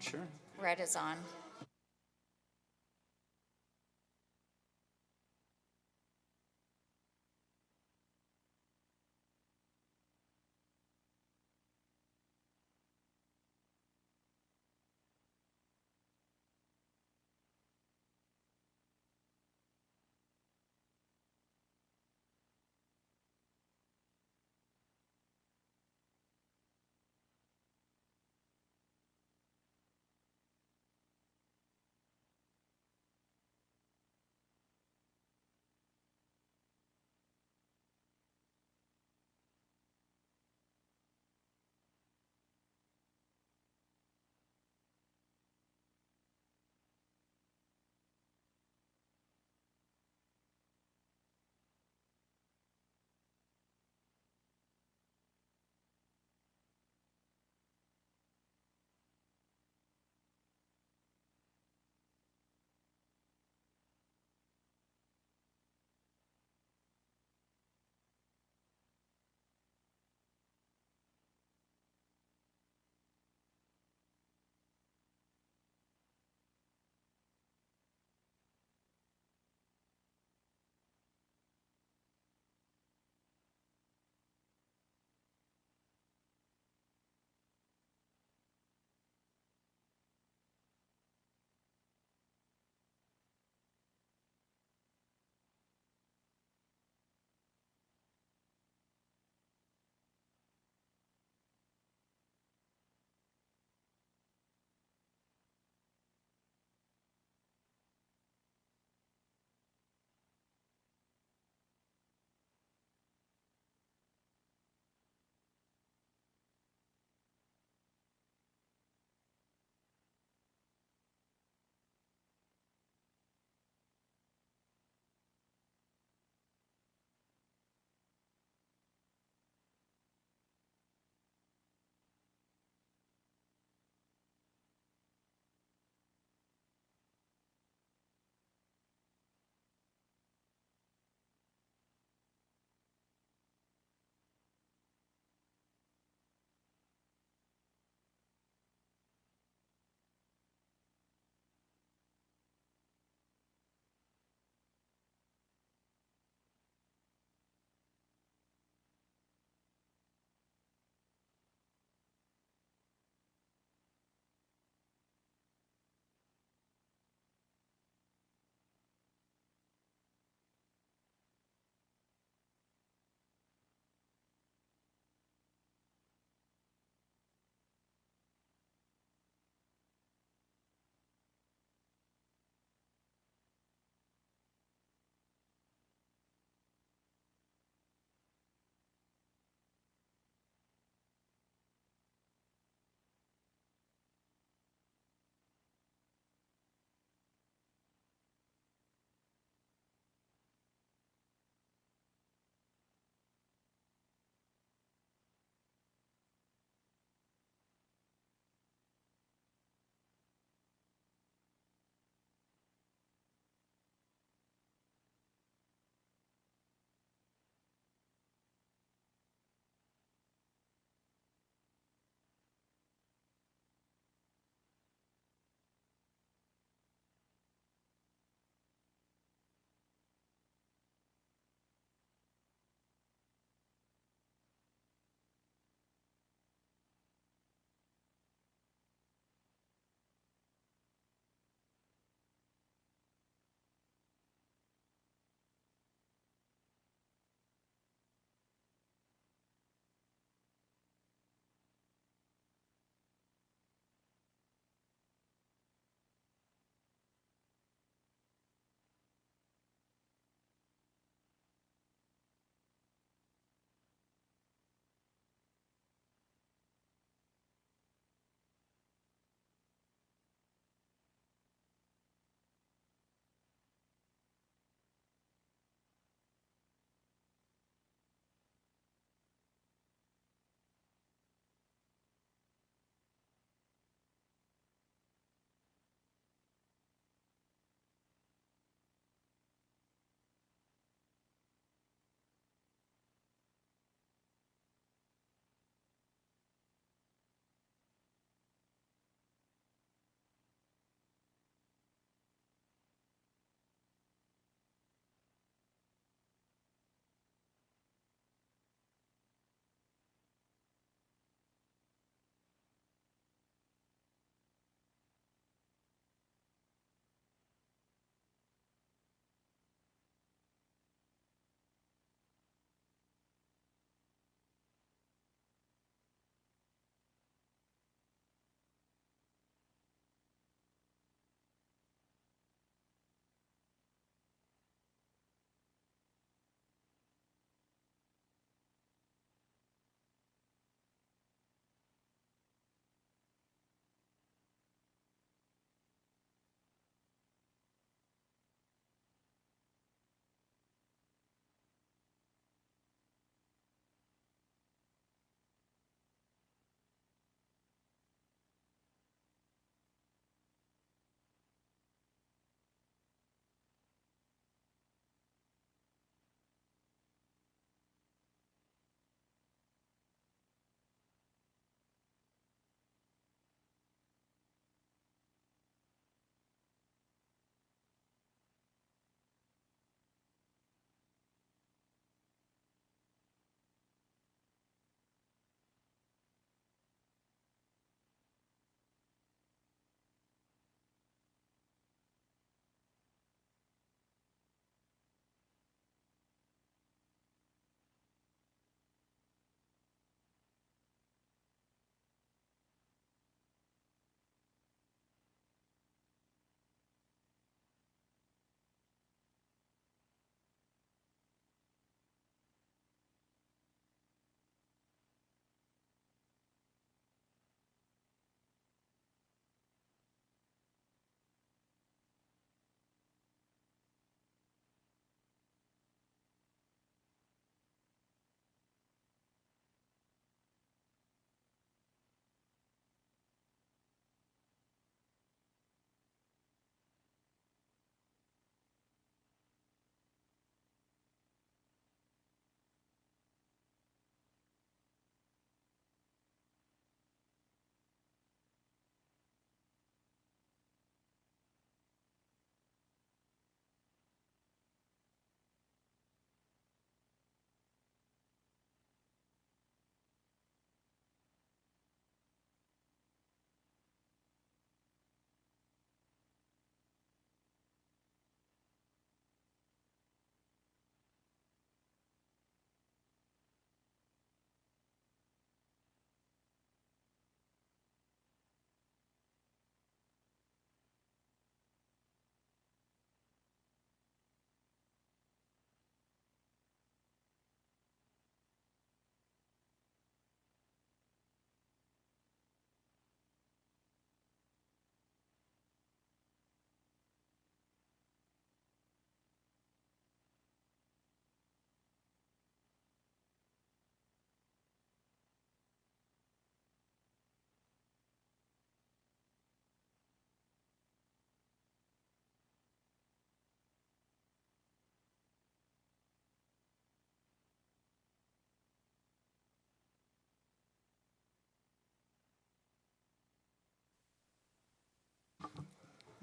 Sure. Red is on.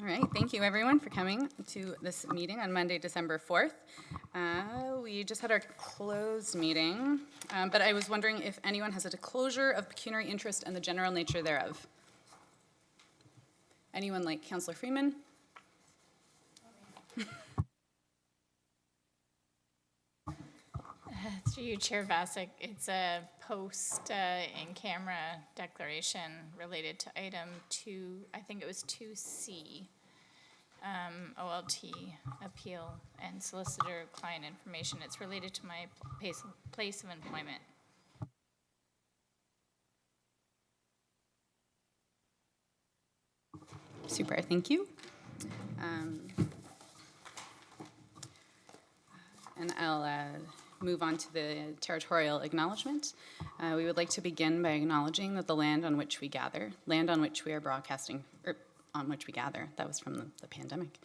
All right, thank you everyone for coming to this meeting on Monday, December 4th. We just had our closed meeting, but I was wondering if anyone has a disclosure of pecuniary interest and the general nature thereof. Anyone like Councillor Freeman? Through you, Chair Vasek, it's a post in camera declaration related to item 2, I think it was 2C, OLT appeal and solicitor client information. It's related to my place of employment. Super, thank you. And I'll move on to the territorial acknowledgement. We would like to begin by acknowledging that the land on which we gather, land on which we are broadcasting, or on which we gather, that was from the pandemic,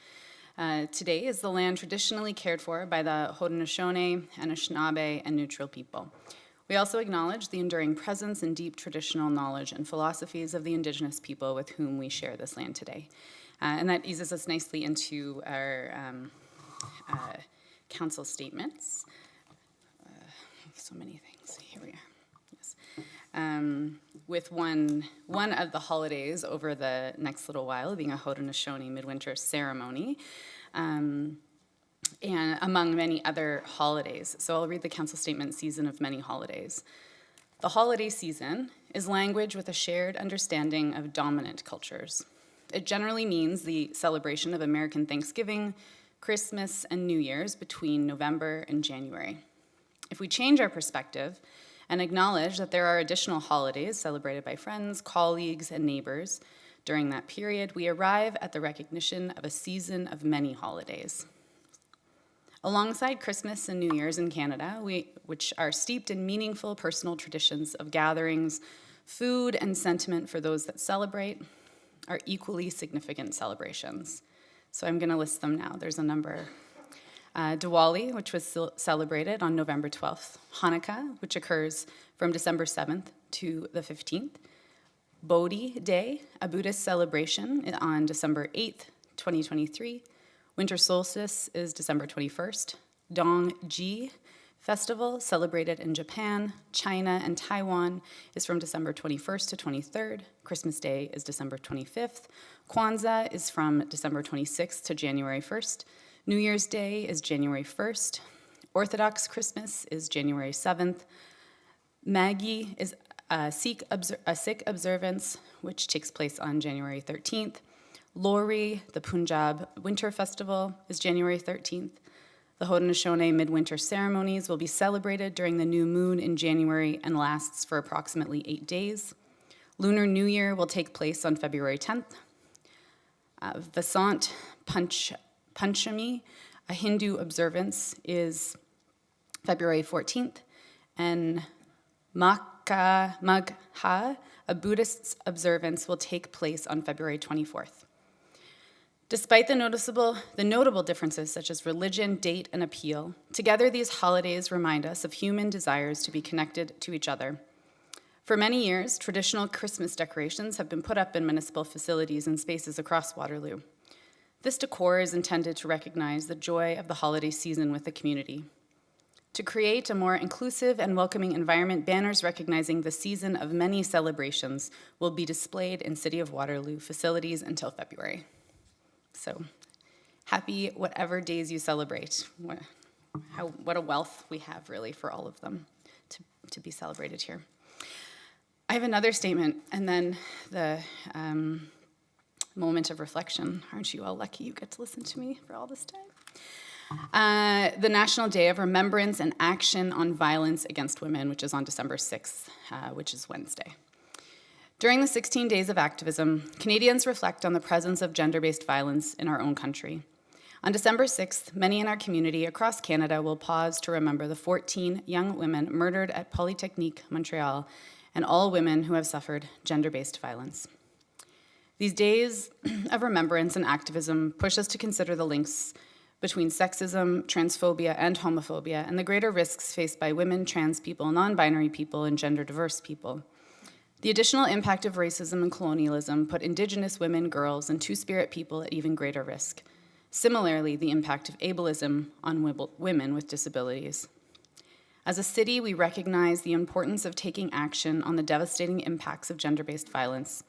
today is the land traditionally cared for by the Haudenosaunee, Anishinaabe, and Neutral people. We also acknowledge the enduring presence and deep traditional knowledge and philosophies of the Indigenous people with whom we share this land today. And that eases us nicely into our council statements. So many things. Here we are. Yes. With one of the holidays over the next little while being a Haudenosaunee midwinter ceremony, and among many other holidays. So I'll read the council statement, season of many holidays. The holiday season is language with a shared understanding of dominant cultures. It generally means the celebration of American Thanksgiving, Christmas, and New Year's between November and January. If we change our perspective and acknowledge that there are additional holidays celebrated by friends, colleagues, and neighbors during that period, we arrive at the recognition of a season of many holidays. Alongside Christmas and New Year's in Canada, which are steeped in meaningful personal traditions of gatherings, food, and sentiment for those that celebrate, are equally significant celebrations. So I'm going to list them now. There's a number. Diwali, which was celebrated on November 12th. Hanukkah, which occurs from December 7th to the 15th. Bodhi Day, a Buddhist celebration on December 8th, 2023. Winter solstice is December 21st. Dongji Festival, celebrated in Japan, China, and Taiwan, is from December 21st to 23rd. Christmas Day is December 25th. Kwanzaa is from December 26th to January 1st. New Year's Day is January 1st. Orthodox Christmas is January 7th. Maggie is a Sikh observance, which takes place on January 13th. Lohri, the Punjab Winter Festival, is January 13th. The Haudenosaunee Midwinter ceremonies will be celebrated during the new moon in January and lasts for approximately 8 days. Lunar New Year will take place on February 10th. Vasant Panchami, a Hindu observance, is February 14th. And Magha, a Buddhist observance, will take place on February 24th. Despite the notable differences such as religion, date, and appeal, together these holidays remind us of human desires to be connected to each other. For many years, traditional Christmas decorations have been put up in municipal facilities and spaces across Waterloo. This decor is intended to recognize the joy of the holiday season with the community. To create a more inclusive and welcoming environment, banners recognizing the season of many celebrations will be displayed in City of Waterloo facilities until February. So, happy whatever days you celebrate. What a wealth we have, really, for all of them to be celebrated here. I have another statement, and then the moment of reflection. Aren't you all lucky you get to listen to me for all this time? The National Day of Remembrance and Action on Violence Against Women, which is on December 6th, which is Wednesday. During the 16 days of activism, Canadians reflect on the presence of gender-based violence in our own country. On December 6th, many in our community across Canada will pause to remember the 14 young women murdered at Polytechnique, Montreal, and all women who have suffered gender-based violence. These days of remembrance and activism push us to consider the links between sexism, transphobia, and homophobia, and the greater risks faced by women, trans people, non-binary people, and gender-diverse people. The additional impact of racism and colonialism put Indigenous women, girls, and Two-Spirit people at even greater risk. Similarly, the impact of ableism on women with disabilities. As a city, we recognize the importance of taking action on the devastating impacts of gender-based violence.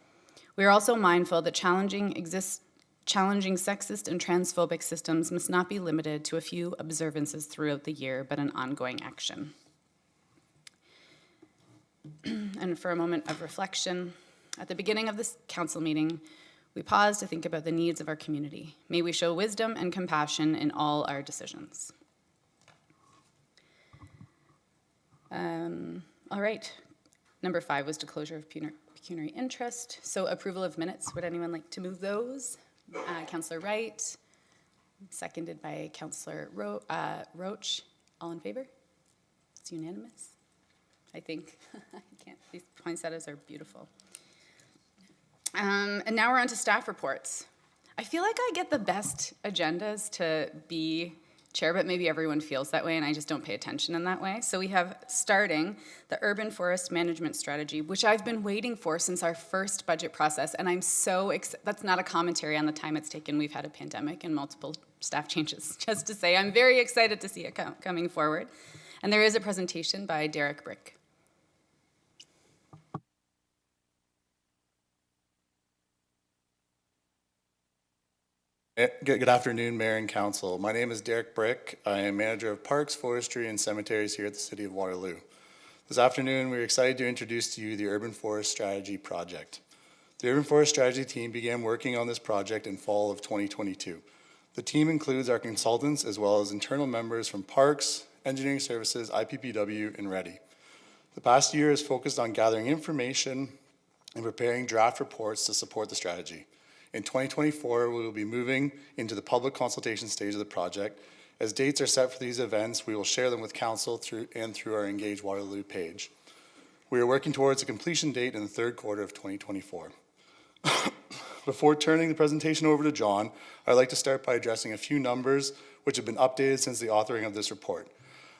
We are also mindful that challenging sexist and transphobic systems must not be limited to a few observances throughout the year, but an ongoing action. And for a moment of reflection, at the beginning of this council meeting, we pause to think about the needs of our community. May we show wisdom and compassion in all our decisions. All right, number 5 was disclosure of pecuniary interest. So approval of minutes, would anyone like to move those? Councillor Wright, seconded by Councillor Roach. All in favor? It's unanimous, I think. I can't, these poinsettias are beautiful. And now we're on to staff reports. I feel like I get the best agendas to be chair, but maybe everyone feels that way and I just don't pay attention in that way. So we have starting the urban forest management strategy, which I've been waiting for since our first budget process, and I'm so that's not a commentary on the time it's taken. We've had a pandemic and multiple staff changes, just to say I'm very excited to see it coming forward. And there is a presentation by Derek Brick. Good afternoon, Mayor and Council. My name is Derek Brick. I am Manager of Parks, Forestry, and Cemeteries here at the City of Waterloo. This afternoon, we're excited to introduce to you the Urban Forest Strategy Project. The Urban Forest Strategy team began working on this project in fall of 2022. The team includes our consultants as well as internal members from Parks, Engineering Services, IPPW, and READY. The past year is focused on gathering information and preparing draft reports to support the strategy. In 2024, we will be moving into the public consultation stage of the project. As dates are set for these events, we will share them with Council through our Engage Waterloo page. We are working towards a completion date in the third quarter of 2024. Before turning the presentation over to John, I'd like to start by addressing a few numbers which have been updated since the authoring of this report.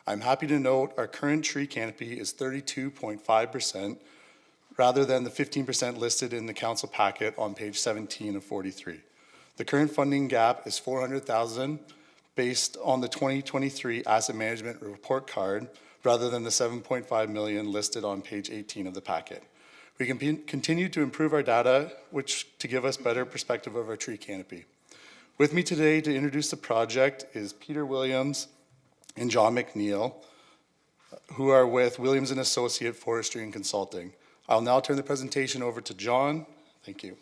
I'm happy to note our current tree canopy is 32.5%, rather than the 15% listed in the council packet on page 17 of 43. The current funding gap is $400,000 based on the 2023 asset management report card, rather than the $7.5 million listed on page 18 of the packet. We can continue to improve our data, which to give us better perspective of our tree canopy. With me today to introduce the project is Peter Williams and John McNeil, who are with Williams & Associate Forestry and Consulting. I'll now turn the presentation over to John. Thank you.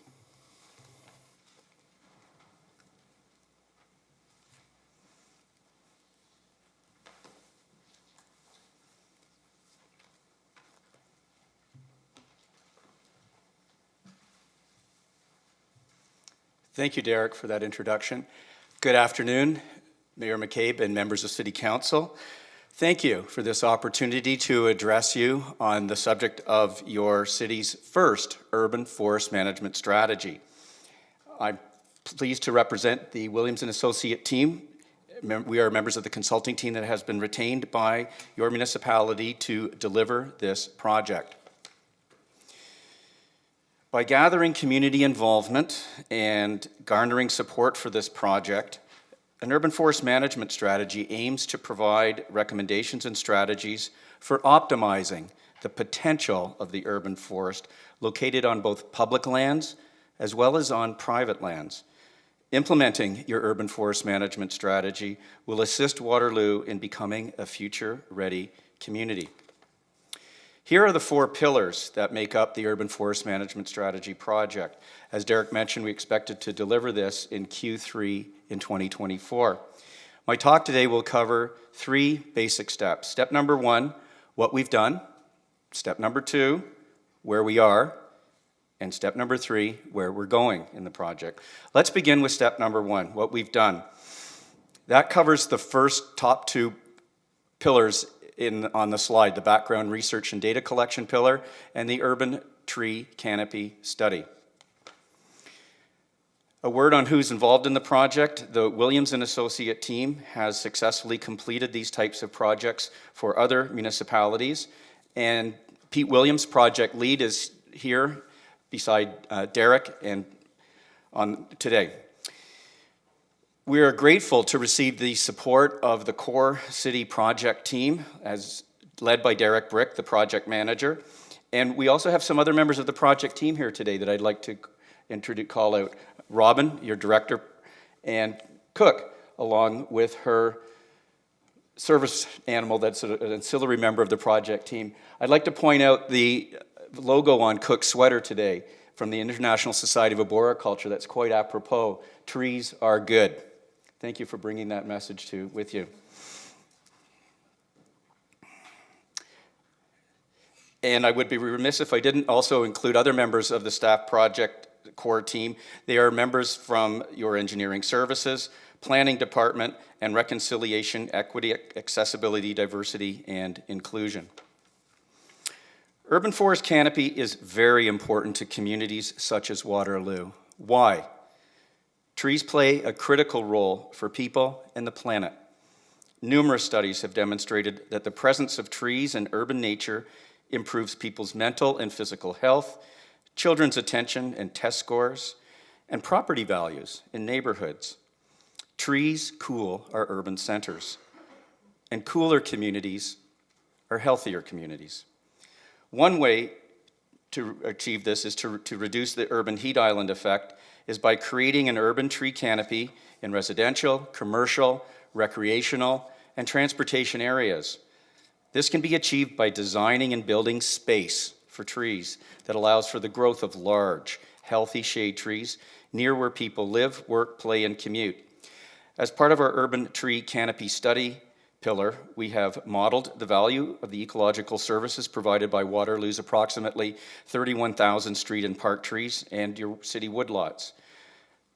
Thank you, Derek, for that introduction. Good afternoon, Mayor McCabe and members of City Council. Thank you for this opportunity to address you on the subject of your city's first urban forest management strategy. I'm pleased to represent the Williams & Associate team. We are members of the consulting team that has been retained by your municipality to deliver this project. By gathering community involvement and garnering support for this project, an urban forest management strategy aims to provide recommendations and strategies for optimizing the potential of the urban forest located on both public lands as well as on private lands. Implementing your urban forest management strategy will assist Waterloo in becoming a future-ready community. Here are the 4 pillars that make up the Urban Forest Management Strategy project. As Derek mentioned, we expected to deliver this in Q3 in 2024. My talk today will cover 3 basic steps. Step number 1, what we've done. Step number 2, where we are. And step number 3, where we're going in the project. Let's begin with step number 1, what we've done. That covers the first top 2 pillars on the slide, the background research and data collection pillar and the urban tree canopy study. A word on who's involved in the project. The Williams & Associate team has successfully completed these types of projects for other municipalities, and Pete Williams, project lead, is here beside Derek and on today. We are grateful to receive the support of the Core City project team, as led by Derek Brick, the project manager. And we also have some other members of the project team here today that I'd like to call out. Robin, your director, and Cook, along with her service animal that's an ancillary member of the project team. I'd like to point out the logo on Cook's sweater today from the International Society of Arboriculture. That's quite apropos. Trees are good. Thank you for bringing that message with you. And I would be remiss if I didn't also include other members of the staff project core team. They are members from your engineering services, planning department, and reconciliation, equity, accessibility, diversity, and inclusion. Urban forest canopy is very important to communities such as Waterloo. Why? Trees play a critical role for people and the planet. Numerous studies have demonstrated that the presence of trees in urban nature improves people's mental and physical health, children's attention and test scores, and property values in neighborhoods. Trees cool our urban centers, and cooler communities are healthier communities. One way to achieve this is to reduce the urban heat island effect is by creating an urban tree canopy in residential, commercial, recreational, and transportation areas. This can be achieved by designing and building space for trees that allows for the growth of large, healthy shade trees near where people live, work, play, and commute. As part of our urban tree canopy study pillar, we have modeled the value of the ecological services provided by Waterloo's approximately 31,000 street and park trees and your city woodlots.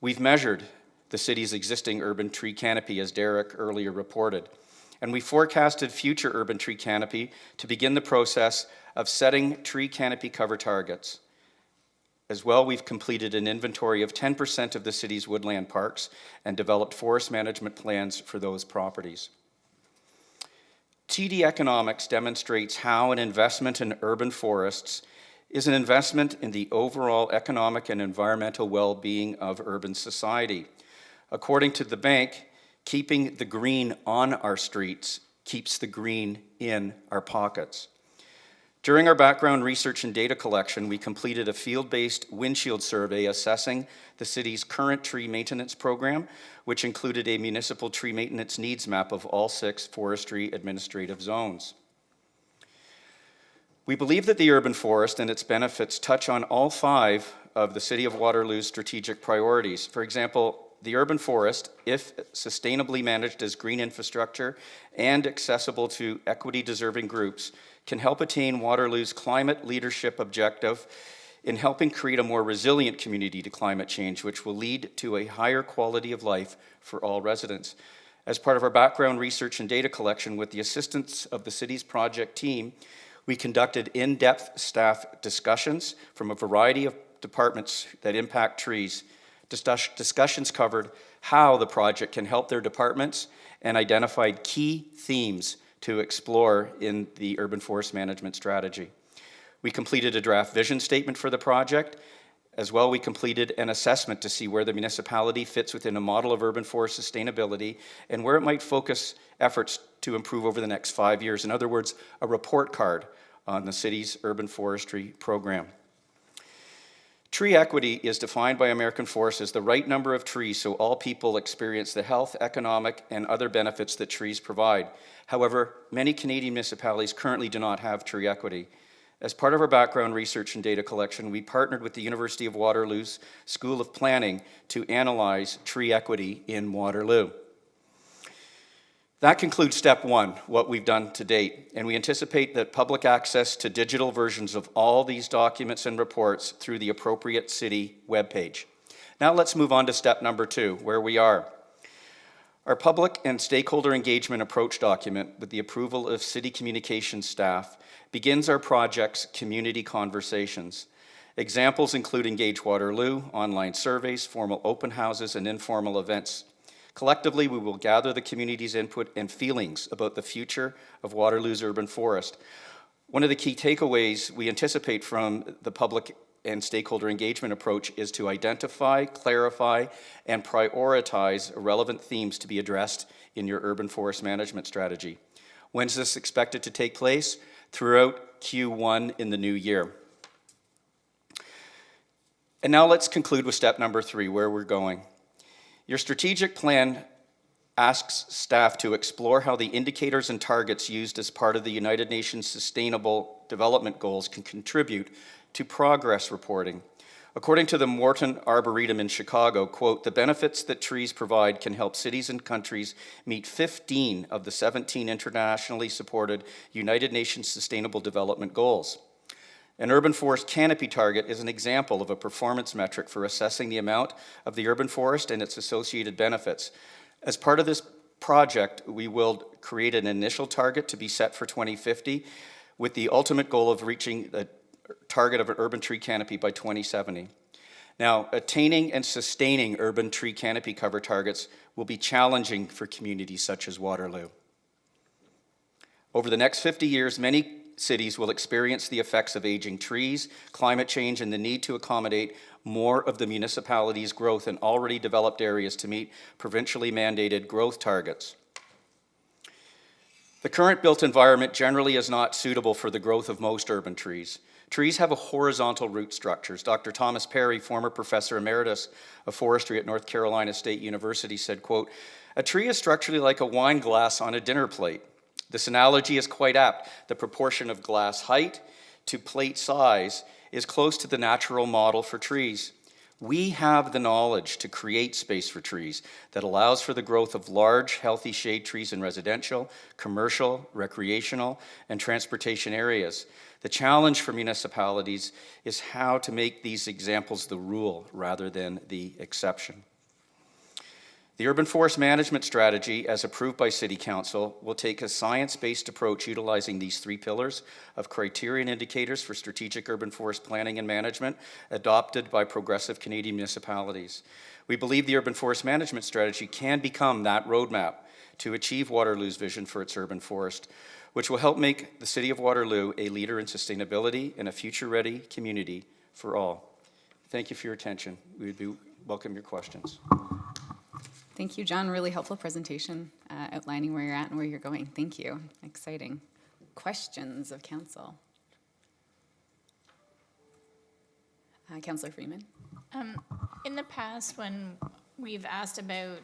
We've measured the city's existing urban tree canopy, as Derek earlier reported, and we forecasted future urban tree canopy to begin the process of setting tree canopy cover targets. As well, we've completed an inventory of 10% of the city's woodland parks and developed forest management plans for those properties. TD Economics demonstrates how an investment in urban forests is an investment in the overall economic and environmental well-being of urban society. According to the bank, keeping the green on our streets keeps the green in our pockets. During our background research and data collection, we completed a field-based windshield survey assessing the city's current tree maintenance program, which included a municipal tree maintenance needs map of all 6 forestry administrative zones. We believe that the urban forest and its benefits touch on all 5 of the City of Waterloo's strategic priorities. For example, the urban forest, if sustainably managed as green infrastructure and accessible to equity-deserving groups, can help attain Waterloo's climate leadership objective in helping create a more resilient community to climate change, which will lead to a higher quality of life for all residents. As part of our background research and data collection with the assistance of the city's project team, we conducted in-depth staff discussions from a variety of departments that impact trees. Discussions covered how the project can help their departments and identified key themes to explore in the urban forest management strategy. We completed a draft vision statement for the project. As well, we completed an assessment to see where the municipality fits within a model of urban forest sustainability and where it might focus efforts to improve over the next 5 years. In other words, a report card on the city's urban forestry program. Tree equity is defined by American Forest as the right number of trees so all people experience the health, economic, and other benefits that trees provide. However, many Canadian municipalities currently do not have tree equity. As part of our background research and data collection, we partnered with the University of Waterloo's School of Planning to analyze tree equity in Waterloo. That concludes step 1, what we've done to date, and we anticipate that public access to digital versions of all these documents and reports through the appropriate city webpage. Now let's move on to step number 2, where we are. Our public and stakeholder engagement approach document with the approval of city communications staff begins our project's community conversations. Examples include Engage Waterloo, online surveys, formal open houses, and informal events. Collectively, we will gather the community's input and feelings about the future of Waterloo's urban forest. One of the key takeaways we anticipate from the public and stakeholder engagement approach is to identify, clarify, and prioritize relevant themes to be addressed in your urban forest management strategy. When's this expected to take place? Throughout Q1 in the new year. And now let's conclude with step number 3, where we're going. Your strategic plan asks staff to explore how the indicators and targets used as part of the United Nations Sustainable Development Goals can contribute to progress reporting. According to the Morton Arboretum in Chicago, quote, the benefits that trees provide can help cities and countries meet 15 of the 17 internationally supported United Nations Sustainable Development Goals. An urban forest canopy target is an example of a performance metric for assessing the amount of the urban forest and its associated benefits. As part of this project, we will create an initial target to be set for 2050 with the ultimate goal of reaching the target of an urban tree canopy by 2070. Now, attaining and sustaining urban tree canopy cover targets will be challenging for communities such as Waterloo. Over the next 50 years, many cities will experience the effects of aging trees, climate change, and the need to accommodate more of the municipality's growth in already developed areas to meet provincially mandated growth targets. The current built environment generally is not suitable for the growth of most urban trees. Trees have a horizontal root structures. Dr. Thomas Perry, former professor emeritus of forestry at North Carolina State University, said, quote, a tree is structurally like a wine glass on a dinner plate. This analogy is quite apt. The proportion of glass height to plate size is close to the natural model for trees. We have the knowledge to create space for trees that allows for the growth of large, healthy shade trees in residential, commercial, recreational, and transportation areas. The challenge for municipalities is how to make these examples the rule rather than the exception. The urban forest management strategy, as approved by City Council, will take a science-based approach utilizing these 3 pillars of criteria and indicators for strategic urban forest planning and management adopted by progressive Canadian municipalities. We believe the urban forest management strategy can become that roadmap to achieve Waterloo's vision for its urban forest, which will help make the City of Waterloo a leader in sustainability and a future-ready community for all. Thank you for your attention. We would welcome your questions. Thank you, John. Really helpful presentation outlining where you're at and where you're going. Thank you. Exciting. Questions of council? Councillor Freeman. In the past, when we've asked about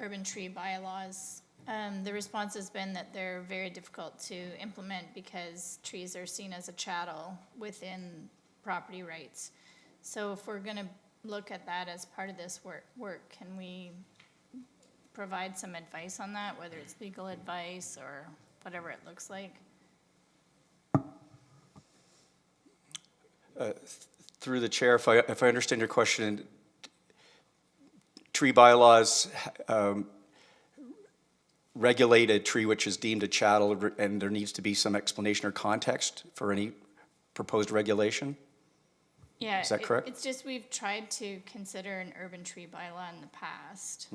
urban tree bylaws, the response has been that they're very difficult to implement because trees are seen as a chattel within property rights. So if we're going to look at that as part of this work, can we provide some advice on that, whether it's legal advice or whatever it looks like? Through the chair, if I understand your question, tree bylaws regulate a tree which is deemed a chattel, and there needs to be some explanation or context for any proposed regulation? Yeah, is that correct? It's just we've tried to consider an urban tree bylaw in the past,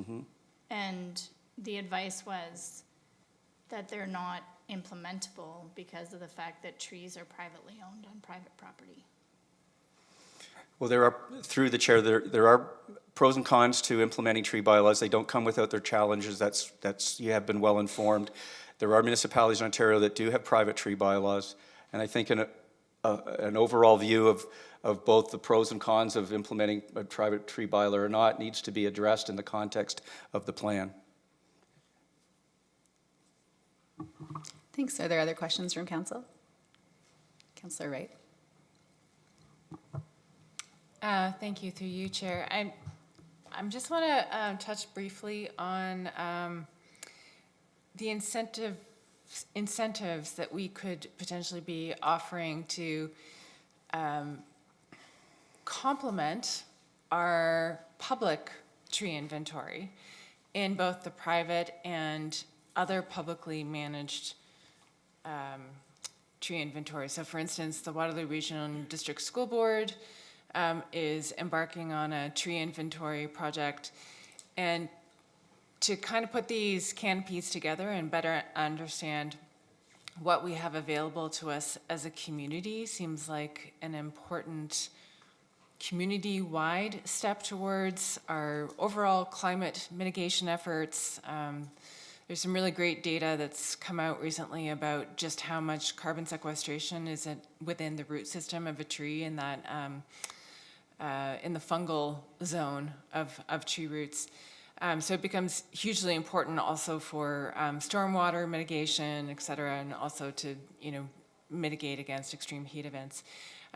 and the advice was that they're not implementable because of the fact that trees are privately owned on private property. Well, there are, through the chair, there are pros and cons to implementing tree bylaws. They don't come without their challenges. That's you have been well informed. There are municipalities in Ontario that do have private tree bylaws, and I think an overall view of both the pros and cons of implementing a private tree bylaw or not needs to be addressed in the context of the plan. Thanks. Are there other questions from council? Councillor Wright. Thank you, through you, Chair. I just want to touch briefly on the incentives that we could potentially be offering to complement our public tree inventory in both the private and other publicly managed tree inventory. So for instance, the Waterloo Regional District School Board is embarking on a tree inventory project, and to kind of put these canopies together and better understand what we have available to us as a community seems like an important community-wide step towards our overall climate mitigation efforts. There's some really great data that's come out recently about just how much carbon sequestration is within the root system of a tree, and that in the fungal zone of tree roots. So it becomes hugely important also for stormwater mitigation, et cetera, and also to, mitigate against extreme heat events.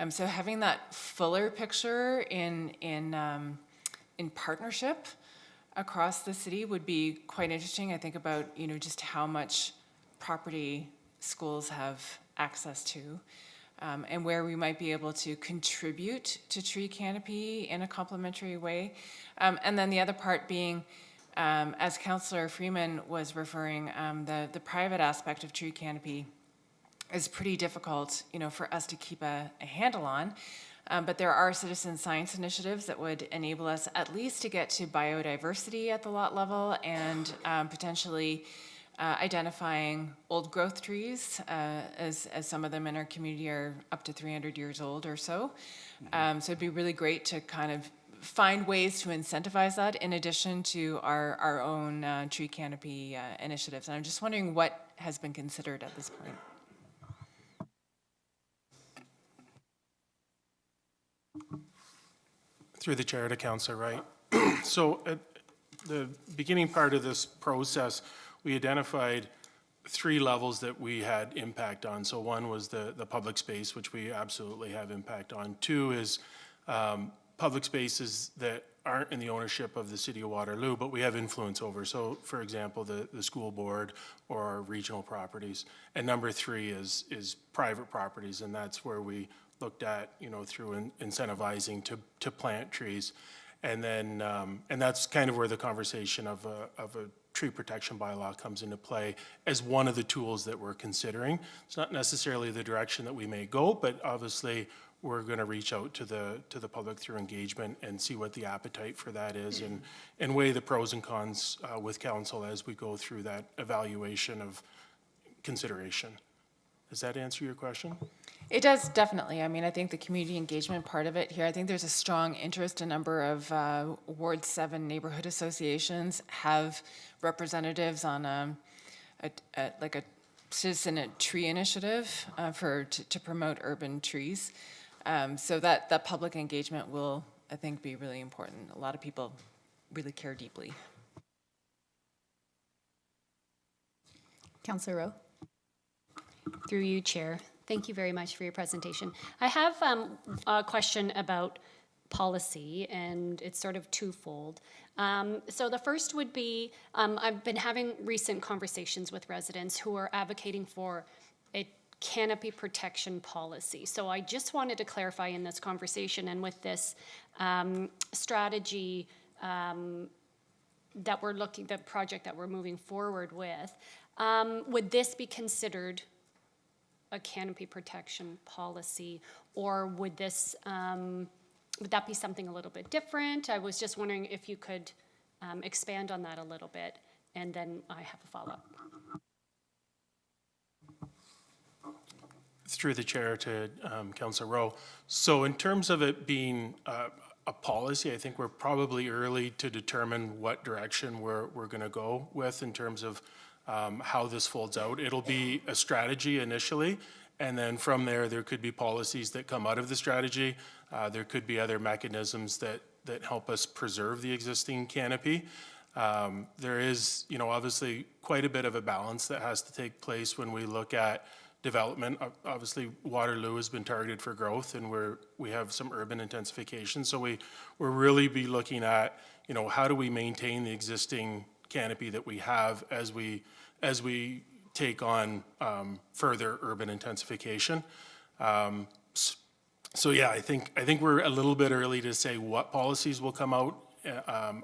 So having that fuller picture in partnership across the city would be quite interesting. I think about, just how much property schools have access to, and where we might be able to contribute to tree canopy in a complementary way. And then the other part being, as Councillor Freeman was referring, the private aspect of tree canopy is pretty difficult, for us to keep a handle on. But there are citizen science initiatives that would enable us at least to get to biodiversity at the lot level, and potentially identifying old growth trees, as some of them in our community are up to 300 years old or so. So it'd be really great to kind of find ways to incentivize that in addition to our own tree canopy initiatives. And I'm just wondering what has been considered at this point. Through the chair to Councillor Wright. So at the beginning part of this process, we identified 3 levels that we had impact on. So one was the public space, which we absolutely have impact on. 2 is public spaces that aren't in the ownership of the City of Waterloo, but we have influence over. So for example, the school board or regional properties. And number 3 is private properties, and that's where we looked at, through incentivizing to plant trees. And then, and that's kind of where the conversation of a tree protection bylaw comes into play as one of the tools that we're considering. It's not necessarily the direction that we may go, but obviously we're going to reach out to the public through engagement and see what the appetite for that is, and weigh the pros and cons with council as we go through that evaluation of consideration. Does that answer your question? It does, definitely. I mean, I think the community engagement part of it here, I think there's a strong interest. A number of Ward 7 neighborhood associations have representatives on a citizen tree initiative to promote urban trees. So that public engagement will, I think, be really important. A lot of people really care deeply. Councillor Rowe? Through you, Chair. Thank you very much for your presentation. I have a question about policy, and it's sort of twofold. So the first would be, I've been having recent conversations with residents who are advocating for a canopy protection policy. So I just wanted to clarify in this conversation and with this strategy that we're the project that we're moving forward with, would this be considered a canopy protection policy, or would this would that be something a little bit different? I was just wondering if you could expand on that a little bit, and then I have a follow-up. Through the chair to Councillor Rowe. So in terms of it being a policy, I think we're probably early to determine what direction we're going to go with in terms of how this folds out. It'll be a strategy initially, and then from there could be policies that come out of the strategy. There could be other mechanisms that help us preserve the existing canopy. There is, obviously quite a bit of a balance that has to take place when we look at development. Obviously, Waterloo has been targeted for growth, and we have some urban intensification. So we're really be looking at, how do we maintain the existing canopy that we have as we take on further urban intensification. So yeah, I think we're a little bit early to say what policies will come out.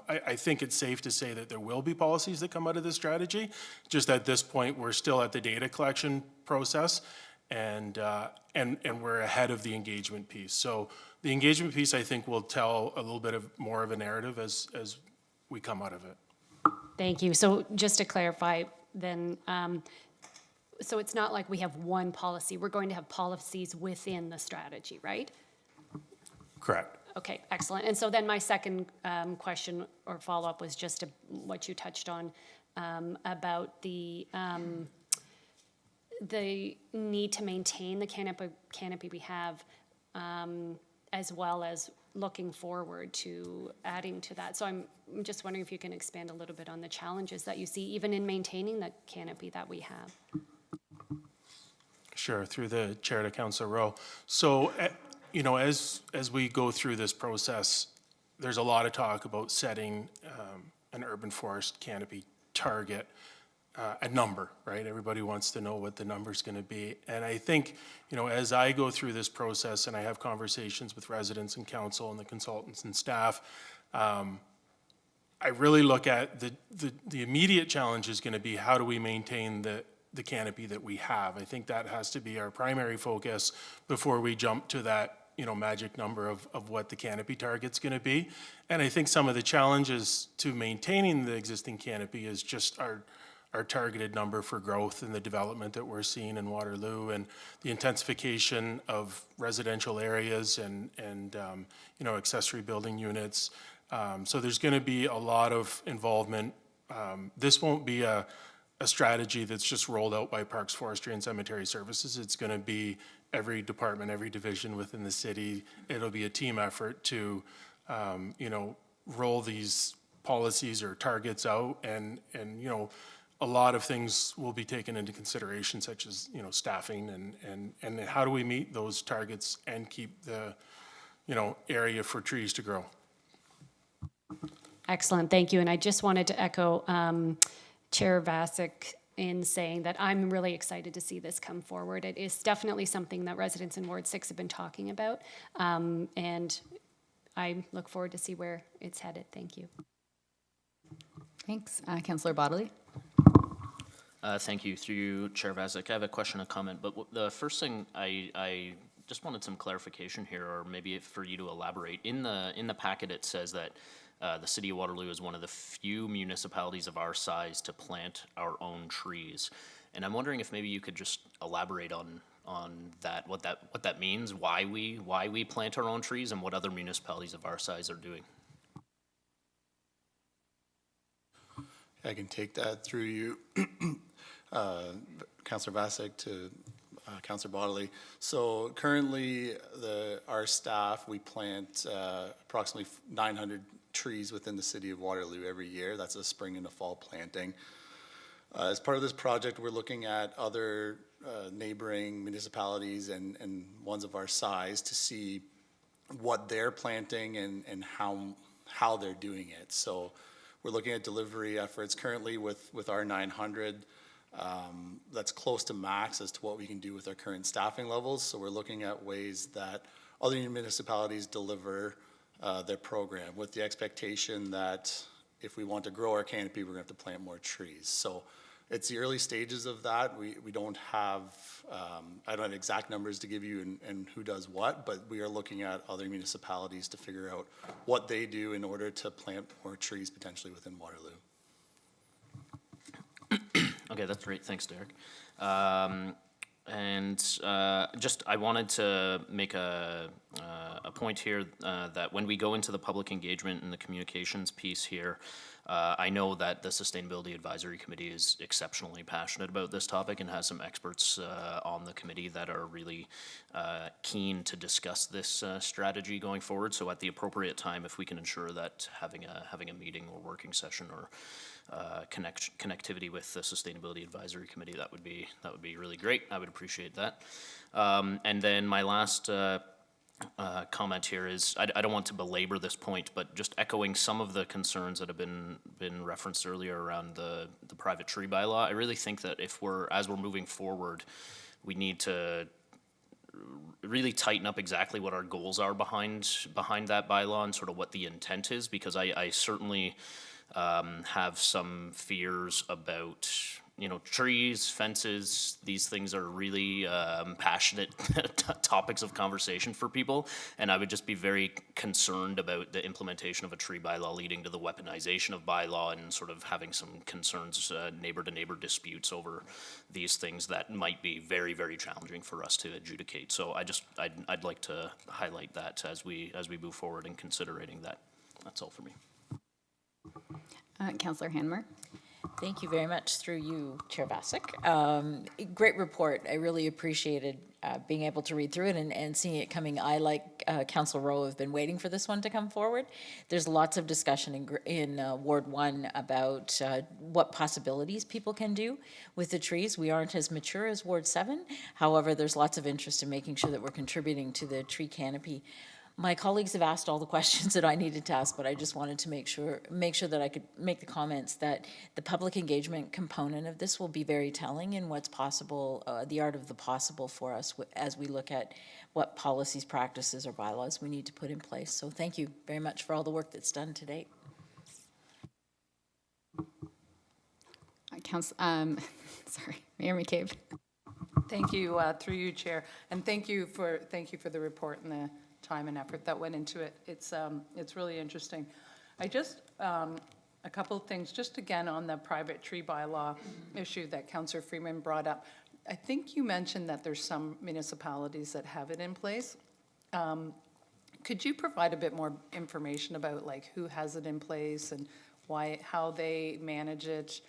I think it's safe to say that there will be policies that come out of this strategy. Just at this point, we're still at the data collection process, and we're ahead of the engagement piece. So the engagement piece, I think, will tell a little bit more of a narrative as we come out of it. Thank you. So just to clarify then, so it's not like we have one policy. We're going to have policies within the strategy, right? Correct. Okay, excellent. And so then my second question or follow-up was just what you touched on about the need to maintain the canopy we have, as well as looking forward to adding to that. So I'm just wondering if you can expand a little bit on the challenges that you see even in maintaining the canopy that we have. Sure, through the chair to Councillor Rowe. So, you know, as we go through this process, there's a lot of talk about setting an urban forest canopy target, a number, right? Everybody wants to know what the number's going to be. And I think, you know, as I go through this process and I have conversations with residents and council and the consultants and staff, I really look at the immediate challenge is going to be how do we maintain the canopy that we have. I think that has to be our primary focus before we jump to that, you know, magic number of what the canopy target's going to be. And I think some of the challenges to maintaining the existing canopy is just our targeted number for growth and the development that we're seeing in Waterloo and the intensification of residential areas and you know, accessory building units. So there's going to be a lot of involvement. This won't be a strategy that's just rolled out by Parks, Forestry, and Cemetery Services. It's going to be every department, every division within the city. It'll be a team effort to, you know, roll these policies or targets out, and you know, a lot of things will be taken into consideration, such as, you know, staffing and how do we meet those targets and keep the, you know, area for trees to grow. Excellent, thank you. And I just wanted to echo Chair Vasic in saying that I'm really excited to see this come forward. It is definitely something that residents in Ward 6 have been talking about, and I look forward to see where it's headed. Thank you. Thanks. Councillor Bodley? Thank you. Through you, Chair Vasic, I have a question and comment, but the first thing I just wanted some clarification here, or maybe for you to elaborate. In the packet, it says that the City of Waterloo is one of the few municipalities of our size to plant our own trees. And I'm wondering if maybe you could just elaborate on that, what that means, why we plant our own trees, and what other municipalities of our size are doing. I can take that through you, Councillor Vasic to Councillor Bodley. So currently, our staff, we plant approximately 900 trees within the City of Waterloo every year. That's a spring and a fall planting. As part of this project, we're looking at other neighboring municipalities and ones of our size to see what they're planting and how they're doing it. So we're looking at delivery efforts currently with our 900. That's close to max as to what we can do with our current staffing levels. So we're looking at ways that other municipalities deliver their program with the expectation that if we want to grow our canopy, we're going to have to plant more trees. So it's the early stages of that. We don't have, I don't have exact numbers to give you and who does what, but we are looking at other municipalities to figure out what they do in order to plant more trees potentially within Waterloo. Okay, that's great. Thanks, Derek. Just, I wanted to make a point here that when we go into the public engagement and the communications piece here, I know that the Sustainability Advisory Committee is exceptionally passionate about this topic and has some experts on the committee that are really keen to discuss this strategy going forward. So at the appropriate time, if we can ensure that having a meeting or working session or connectivity with the Sustainability Advisory Committee, that would be really great. I would appreciate that. And then my last comment here is, I don't want to belabor this point, but just echoing some of the concerns that have been referenced earlier around the private tree bylaw. I really think that as we're moving forward, we need to really tighten up exactly what our goals are behind that bylaw and sort of what the intent is, because I certainly have some fears about you know, trees, fences, these things are really passionate topics of conversation for people. And I would just be very concerned about the implementation of a tree bylaw leading to the weaponization of bylaw and sort of having some concerns, neighbor to neighbor disputes over these things that might be very, very challenging for us to adjudicate. So I'd like to highlight that as we move forward in considering that. That's all for me. Councillor Hanmer. Thank you very much, through you, Chair Vasek. Great report. I really appreciated being able to read through it and seeing it coming. I, like Councillor Rowe, have been waiting for this one to come forward. There's lots of discussion in Ward 1 about what possibilities people can do with the trees. We aren't as mature as Ward 7. However, there's lots of interest in making sure that we're contributing to the tree canopy. My colleagues have asked all the questions that I needed to ask, but I just wanted to make sure that I could make the comments that the public engagement component of this will be very telling in what's possible, the art of the possible for us as we look at what policies, practices, or bylaws we need to put in place. So thank you very much for all the work that's done to date. Sorry, Mayor McCabe. Thank you, through you, Chair, and thank you for the report and the time and effort that went into it. It's really interesting. I just a couple of things, just again on the private tree bylaw issue that Councillor Freeman brought up. I think you mentioned that there's some municipalities that have it in place. Could you provide a bit more information about like who has it in place and how they manage it?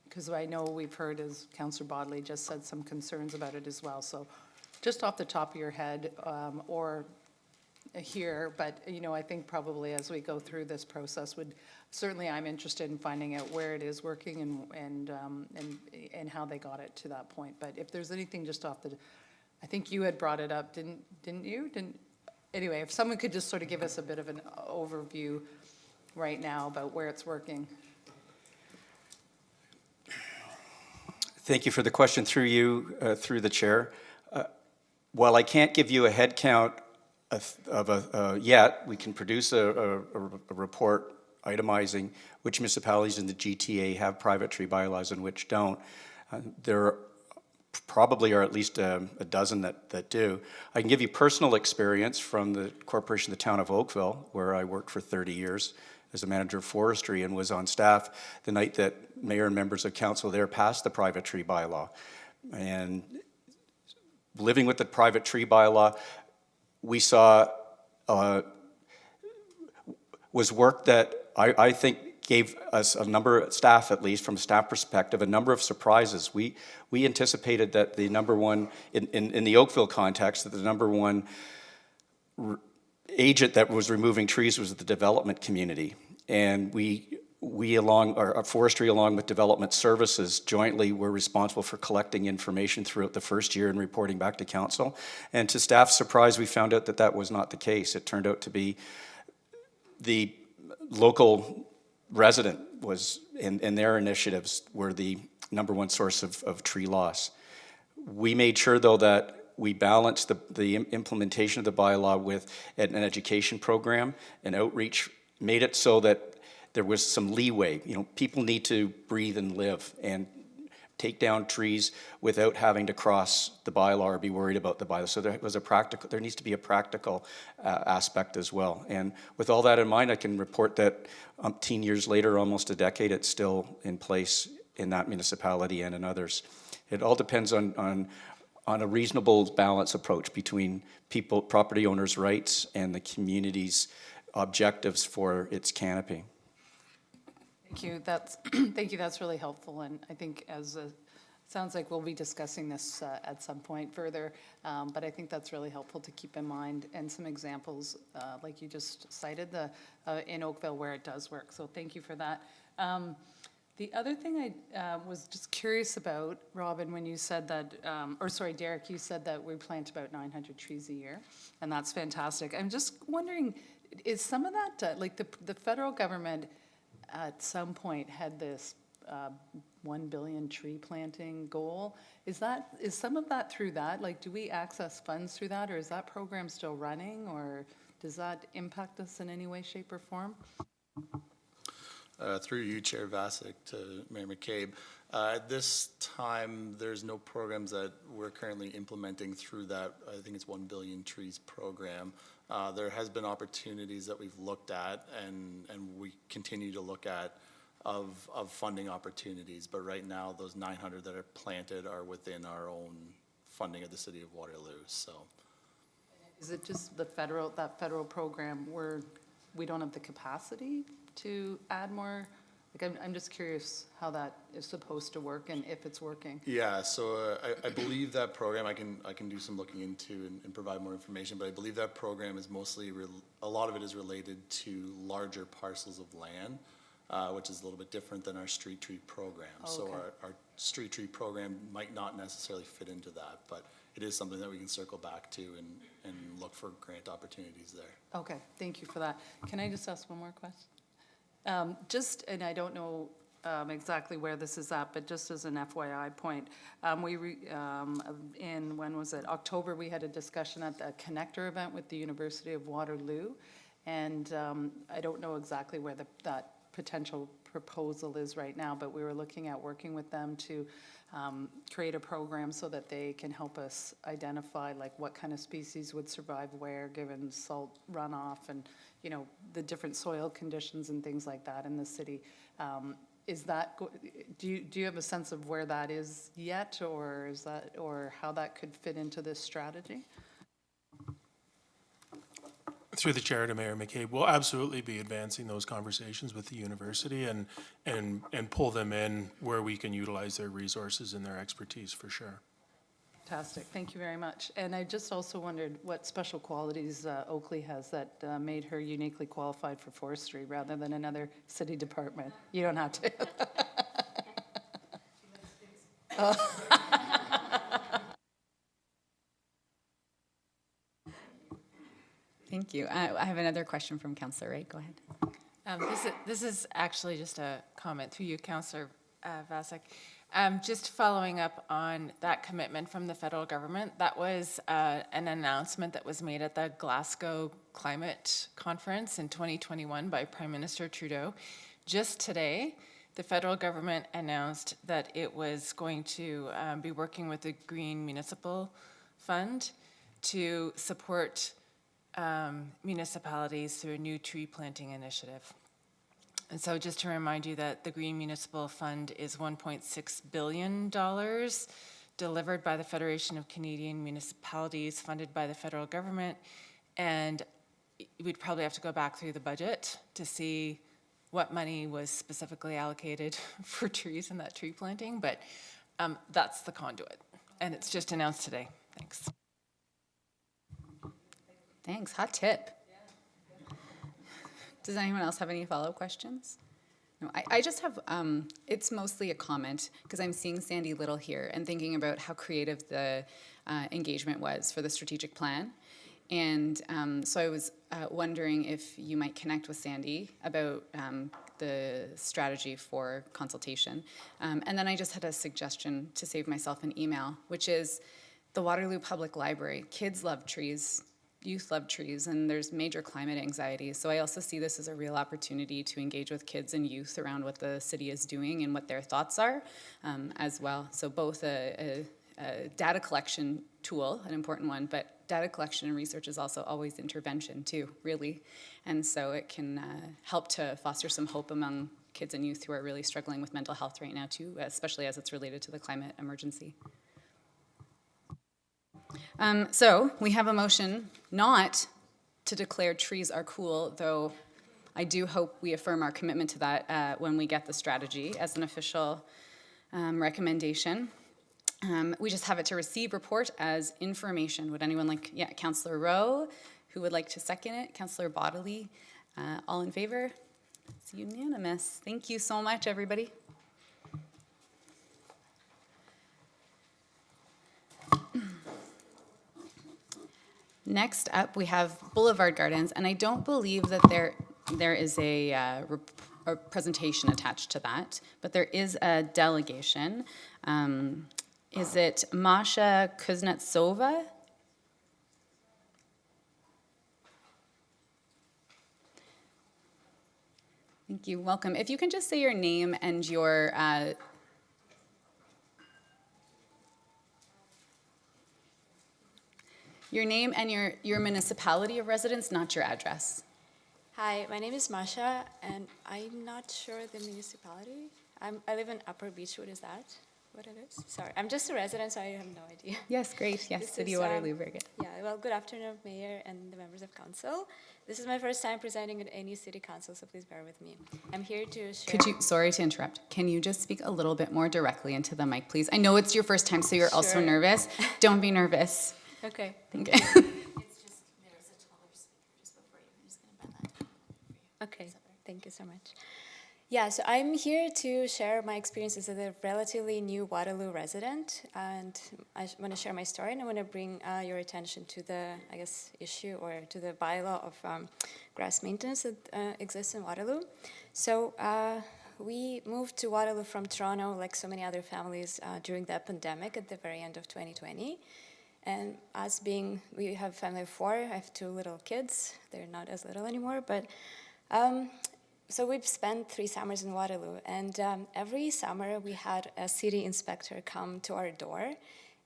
Because I know we've heard, as Councillor Bodley just said, some concerns about it as well. So just off the top of your head, or here, but you know, I think probably as we go through this process, certainly I'm interested in finding out where it is working and how they got it to that point. But if there's anything just off I think you had brought it up, didn't you? Anyway, if someone could just sort of give us a bit of an overview right now about where it's working. Thank you for the question, through you, through the chair. While I can't give you a head count yet, we can produce a report itemizing which municipalities in the GTA have private tree bylaws and which don't. There probably are at least a dozen that do. I can give you personal experience from the corporation of the town of Oakville, where I worked for 30 years as a manager of forestry and was on staff the night that mayor and members of council there passed the private tree bylaw. And living with the private tree bylaw, we saw was work that I think gave us a number, staff at least, from a staff perspective, a number of surprises. We anticipated that the number one, in the Oakville context, that the number one agent that was removing trees was the development community. And we along our forestry, along with development services, jointly were responsible for collecting information throughout the first year and reporting back to council. And to staff's surprise, we found out that was not the case. It turned out to be the local resident was, in their initiatives, were the number one source of tree loss. We made sure, though, that we balanced the implementation of the bylaw with an education program and outreach, made it so that there was some leeway. You know, people need to breathe and live and take down trees without having to cross the bylaw or be worried about the bylaw. So there needs to be a practical aspect as well. And with all that in mind, I can report that 10 years later, almost a decade, it's still in place in that municipality and in others. It all depends on a reasonable balance approach between people, property owners' rights and the community's objectives for its canopy. Thank you. Thank you. That's really helpful. And I think sounds like we'll be discussing this at some point further. But I think that's really helpful to keep in mind, and some examples like you just cited in Oakville where it does work. So thank you for that. The other thing I was just curious about, Robin, when you said that, or sorry, Derek, you said that we plant about 900 trees a year, and that's fantastic. I'm just wondering, is some of that, like the federal government at some point had this 1 billion tree planting goal? Is some of that through that? Like, do we access funds through that, or is that program still running, or does that impact us in any way, shape, or form? Through you, Chair Vasic, to Mayor McCabe. At this time, there's no programs that we're currently implementing through that, I think it's 1 Billion Trees program. There has been opportunities that we've looked at and we continue to look at of funding opportunities, but right now, those 900 that are planted are within our own funding of the City of Waterloo, so. Is it just that federal program where we don't have the capacity to add more? Like, I'm just curious how that is supposed to work and if it's working. Yeah, so I believe that program, I can do some looking into and provide more information, but I believe that program is mostly, a lot of it is related to larger parcels of land, which is a little bit different than our street tree program. So Okay. our street tree program might not necessarily fit into that, but it is something that we can circle back to and look for grant opportunities there. Okay, thank you for that. Can I just ask one more question? And I don't know exactly where this is at, but just as an FYI point, when was it? October, we had a discussion at the Connector event with the University of Waterloo, and I don't know exactly where that potential proposal is right now, but we were looking at working with them to create a program so that they can help us identify like what kind of species would survive where, given salt runoff and, you know, the different soil conditions and things like that in the city. Is that, do you have a sense of where that is yet, or is that, or how that could fit into this strategy? Through the chair to Mayor McCabe, we'll absolutely be advancing those conversations with the university and pull them in where we can utilize their resources and their expertise for sure. Fantastic, thank you very much. And I just also wondered what special qualities Oakley has that made her uniquely qualified for forestry rather than another city department. You don't have to. Thank you. I have another question from Councillor Wright. Go ahead. This is actually just a comment through you, Councillor Vasic. Just following up on that commitment from the federal government, that was an announcement that was made at the Glasgow Climate Conference in 2021 by Prime Minister Trudeau. Just today, the federal government announced that it was going to be working with the Green Municipal Fund to support municipalities through a new tree planting initiative. And so just to remind you that the Green Municipal Fund is $1.6 billion delivered by the Federation of Canadian Municipalities, funded by the federal government. And we'd probably have to go back through the budget to see what money was specifically allocated for trees in that tree planting, but that's the conduit. And it's just announced today. Thanks. Thanks. Hot tip. Does anyone else have any follow-up questions? No, I just have, it's mostly a comment because I'm seeing Sandy Little here and thinking about how creative the engagement was for the strategic plan. And so I was wondering if you might connect with Sandy about the strategy for consultation. And then I just had a suggestion to save myself an email, which is the Waterloo Public Library. Kids love trees. Youth love trees, and there's major climate anxiety. So I also see this as a real opportunity to engage with kids and youth around what the city is doing and what their thoughts are as well. So both a data collection tool, an important one, but data collection and research is also always intervention too, really. And so it can help to foster some hope among kids and youth who are really struggling with mental health right now too, especially as it's related to the climate emergency. So we have a motion not to declare trees are cool, though I do hope we affirm our commitment to that when we get the strategy as an official recommendation. We just have it to receive report as information. Would anyone like, yeah, Councillor Rowe, who would like to second it? Councillor Bodley, all in favor? It's unanimous. Thank you so much, everybody. Next up, we have Boulevard Gardens, and I don't believe that there is a presentation attached to that, but there is a delegation. Is it Masha Kuznetsova? Thank you. Welcome. If you can just say your name and your name and your municipality of residence, not your address. Hi, my name is Masha, and I'm not sure the municipality. I live in Upper Beechwood. Is that what it is? Sorry, I'm just a resident, so I have no idea. Yes, great. Yes, This City is, of Waterloo, very good. Yeah, well, good afternoon, Mayor and the members of council. This is my first time presenting at any city council, so please bear with me. I'm here to share. Sorry to interrupt, can you just speak a little bit more directly into the mic, please? I know it's your first time, so you're also Sure. nervous. Don't be nervous. Okay. Thank you. It's just, there's a taller speaker just before you. I'm just going to bend that down for you. Okay, thank you so much. Yeah, so I'm here to share my experiences as a relatively new Waterloo resident, and I want to share my story, and I want to bring your attention to the, I guess, issue or to the bylaw of grass maintenance that exists in Waterloo. So we moved to Waterloo from Toronto, like so many other families, during the pandemic at the very end of 2020. And us being, we have a family of 4, I have 2 little kids. They're not as little anymore, but so we've spent 3 summers in Waterloo, and every summer we had a city inspector come to our door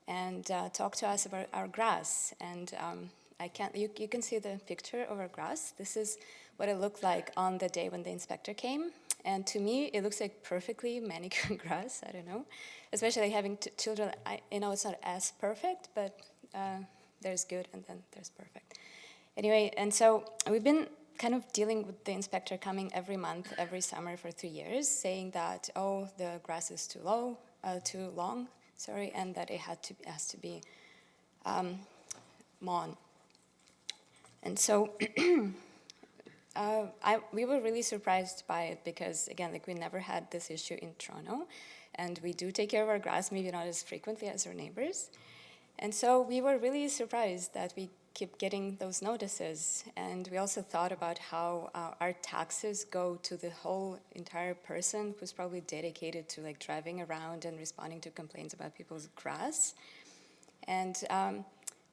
and talk to us about our grass. And you can see the picture of our grass. This is what it looked like on the day when the inspector came. And to me, it looks like perfectly manicured grass. I don't know, especially having children. It's not as perfect, but there's good and then there's perfect. Anyway, and so we've been kind of dealing with the inspector coming every month, every summer for 3 years, saying that, oh, the grass is too long, and that it has to be mown. And so we were really surprised by it because, again, like we never had this issue in Toronto, and we do take care of our grass, maybe not as frequently as our neighbors. And so we were really surprised that we keep getting those notices. And we also thought about how our taxes go to the whole entire person who's probably dedicated to like driving around and responding to complaints about people's grass. And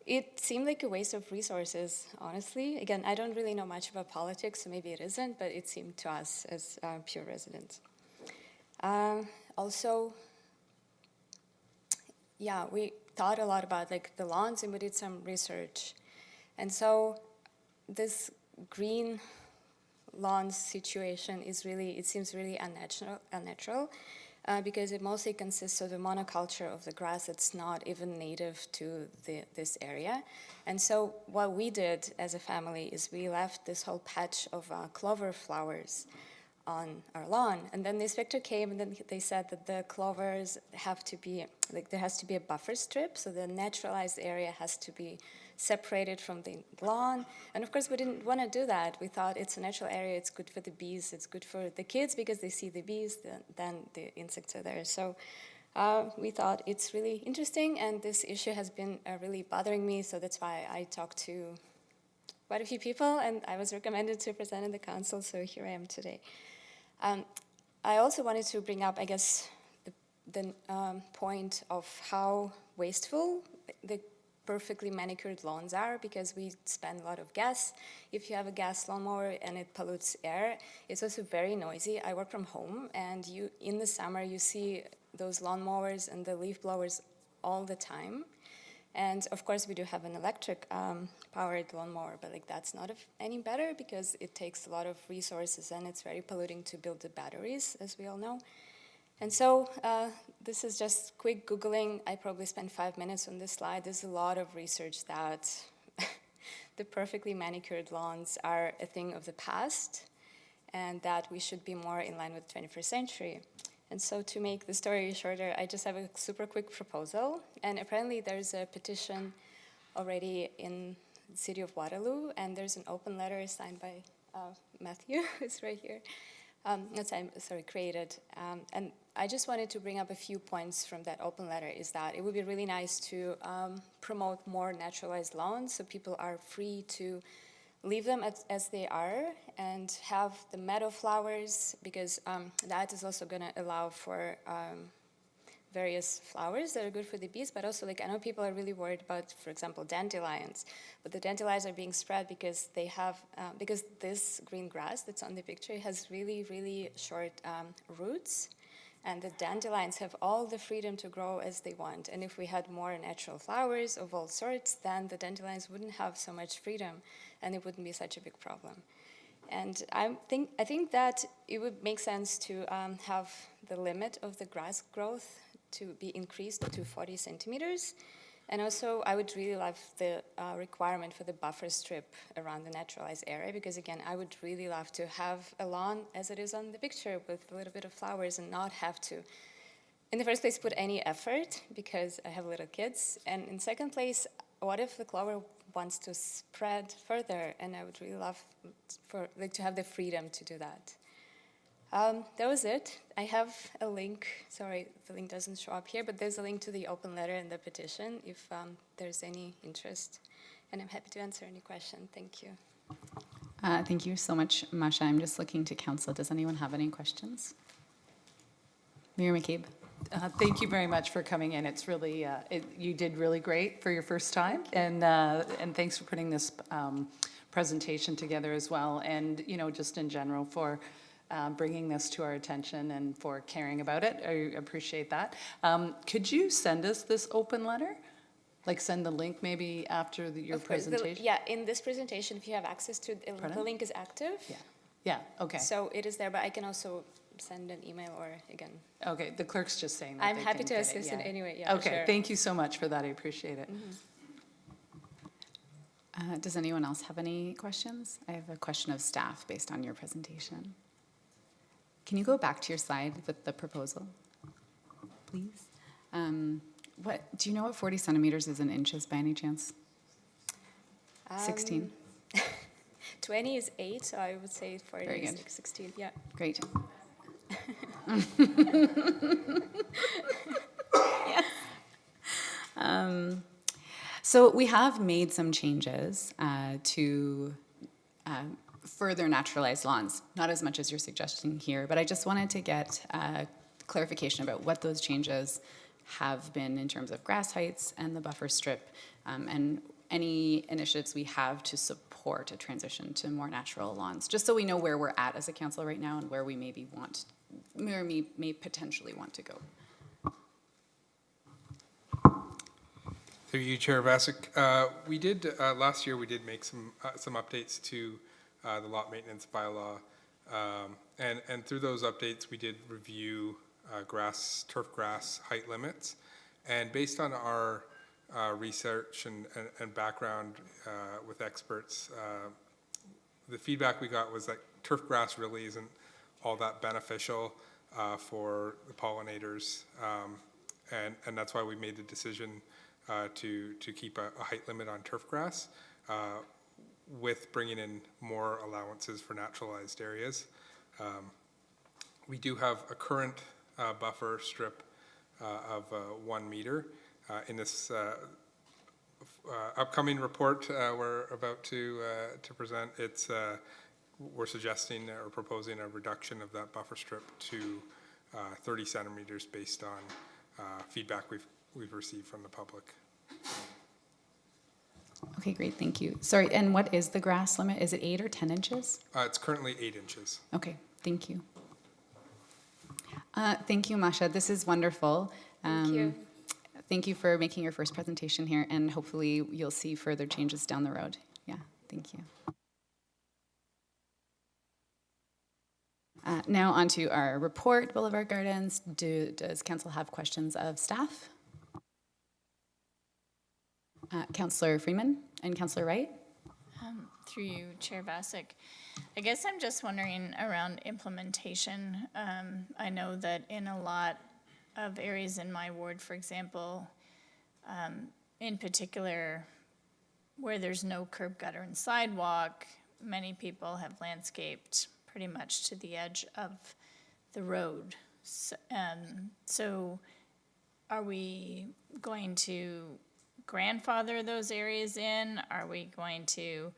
it seemed like a waste of resources, honestly. Again, I don't really know much about politics, so maybe it isn't, but it seemed to us as pure residents. Also, yeah, we thought a lot about like the lawns, and we did some research. And so this green lawn situation is really, it seems really unnatural because it mostly consists of the monoculture of the grass that's not even native to this area. And so what we did as a family is we left this whole patch of clover flowers on our lawn. And then the inspector came and then they said that the clovers have to be, like there has to be a buffer strip, so the naturalized area has to be separated from the lawn. And of course we didn't want to do that. We thought it's a natural area, it's good for the bees, it's good for the kids because they see the bees, then the insects are there. So we thought it's really interesting, and this issue has been really bothering me, so that's why I talked to quite a few people, and I was recommended to present in the council, so here I am today. I also wanted to bring up, I guess, the point of how wasteful the perfectly manicured lawns are, because we spend a lot of gas. If you have a gas lawnmower and it pollutes air, it's also very noisy. I work from home, and in the summer you see those lawnmowers and the leaf blowers all the time. And of course we do have an electric powered lawnmower, but like that's not any better because it takes a lot of resources and it's very polluting to build the batteries, as we all know. And so this is just quick Googling. I probably spent 5 minutes on this slide. There's a lot of research that the perfectly manicured lawns are a thing of the past and that we should be more in line with the 21st century. And so to make the story shorter, I just have a super quick proposal. And apparently there's a petition already in the city of Waterloo, and there's an open letter signed by Matthew, who's right here. Created. And I just wanted to bring up a few points from that open letter, is that it would be really nice to promote more naturalized lawns so people are free to leave them as they are and have the meadow flowers, because that is also going to allow for various flowers that are good for the bees, but also like I know people are really worried about, for example, dandelions, but the dandelions are being spread because they have, because this green grass that's on the picture has really, really short roots, and the dandelions have all the freedom to grow as they want. And if we had more natural flowers of all sorts, then the dandelions wouldn't have so much freedom, and it wouldn't be such a big problem. And I think that it would make sense to have the limit of the grass growth to be increased to 40 centimeters. And also, I would really love the requirement for the buffer strip around the naturalized area, because again, I would really love to have a lawn as it is on the picture with a little bit of flowers and not have to, in the first place, put any effort because I have little kids. And in second place, what if the clover wants to spread further? And I would really love to have the freedom to do that. That was it. I have a link. Sorry, the link doesn't show up here, but there's a link to the open letter and the petition if there's any interest. And I'm happy to answer any question. Thank you. Thank you so much, Masha. I'm just looking to council. Does anyone have any questions? Mayor McCabe. Thank you very much for coming in. It's really, you did really great for your first time, and thanks for putting this presentation together as well, and just in general for bringing this to our attention and for caring about it. I appreciate that. Could you send us this open letter? Like send the link maybe after your presentation? Yeah, in this presentation, if you have access to it, the link is active. Yeah, okay. So it is there, but I can also send an email or again. Okay, the clerk's just saying that I'm they happy can to get it, assist in yeah. any way, yeah. Okay, sure. thank you so much for that. I appreciate it. Does anyone else have any questions? I have a question of staff based on your presentation. Can you go back to your slide with the proposal, please? Do you know what 40 centimeters is in inches by any chance? 16? 20 is 8, so I would say 40 Very is good. like 16, yeah. Great. So we have made some changes to further naturalized lawns, not as much as you're suggesting here, but I just wanted to get clarification about what those changes have been in terms of grass heights and the buffer strip, and any initiatives we have to support a transition to more natural lawns, just so we know where we're at as a council right now and where we may potentially want to go. Through you, Chair Vasic. We did, last year we did make some updates to the lot maintenance bylaw. And through those updates, we did review turf grass height limits. And based on our research and background with experts, the feedback we got was that turf grass really isn't all that beneficial for the pollinators. And that's why we made the decision to keep a height limit on turf grass with bringing in more allowances for naturalized areas. We do have a current buffer strip of 1 meter. In this upcoming report we're about to present, we're suggesting or proposing a reduction of that buffer strip to 30 centimeters based on feedback we've received from the public. Okay, great, thank you. Sorry, and what is the grass limit? Is it 8 or 10 inches? It's currently 8 inches. Okay, thank you. Thank you, Masha. This is wonderful. Thank you. Thank you for making your first presentation here, and hopefully you'll see further changes down the road. Yeah, thank you. Now on to our report, Boulevard Gardens. Does council have questions of staff? Councillor Freeman and Councillor Wright? Through you, Chair Vasic. I guess I'm just wondering around implementation. I know that in a lot of areas in my ward, for example, in particular, where there's no curb, gutter, and sidewalk, many people have landscaped pretty much to the edge of the road. So are we going to grandfather those areas in? Are we going to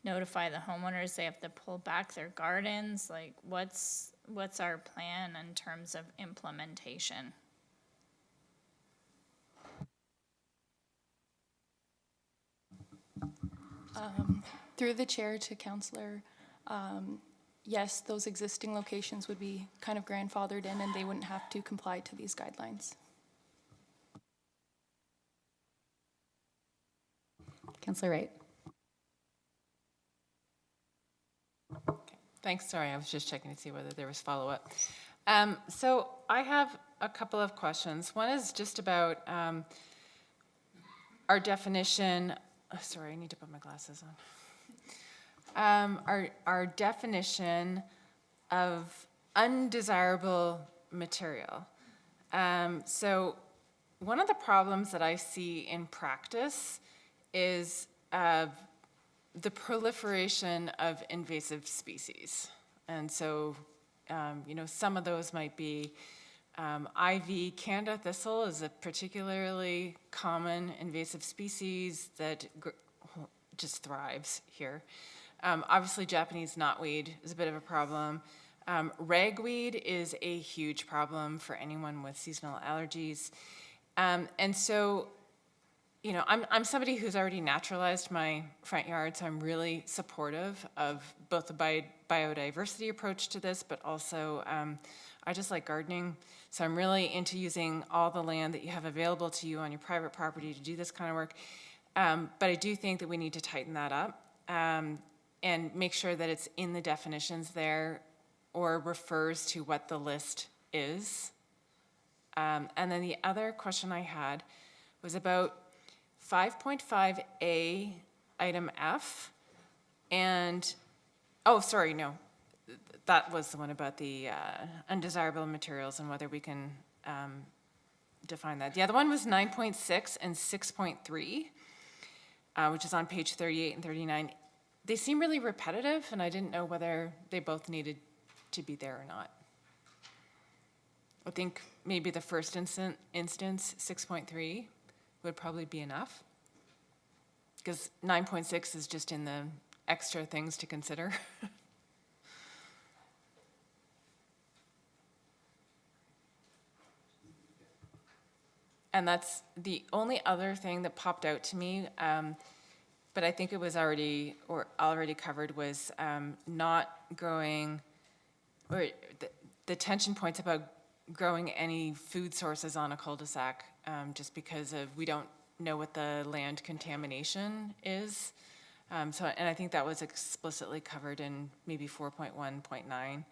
notify the homeowners they have to pull back their gardens? Like, what's our plan in terms of implementation? Through the chair to Councillor, yes, those existing locations would be kind of grandfathered in and they wouldn't have to comply to these guidelines. Councillor Wright. Thanks, sorry, I was just checking to see whether there was follow-up. So I have a couple of questions. One is just about our definition, sorry, I need to put my glasses on. Our definition of undesirable material. So one of the problems that I see in practice is the proliferation of invasive species. And so, you know, some of those might be ivy. Canada thistle is a particularly common invasive species that just thrives here. Obviously, Japanese knotweed is a bit of a problem. Ragweed is a huge problem for anyone with seasonal allergies. And so, you know, I'm somebody who's already naturalized my front yard, so I'm really supportive of both the biodiversity approach to this, but also I just like gardening. So I'm really into using all the land that you have available to you on your private property to do this kind of work. But I do think that we need to tighten that up and make sure that it's in the definitions there or refers to what the list is. And then the other question I had was about 5.5A, item F, and, oh, sorry, no, that was the one about the undesirable materials and whether we can define that. The other one was 9.6 and 6.3, which is on page 38 and 39. They seem really repetitive, and I didn't know whether they both needed to be there or not. I think maybe the first instance, 6.3, would probably be enough. Because 9.6 is just in the extra things to consider. And that's the only other thing that popped out to me, but I think it was already covered, was not growing, or the tension points about growing any food sources on a cul-de-sac, just because of we don't know what the land contamination is. And I think that was explicitly covered in maybe 4.1.9.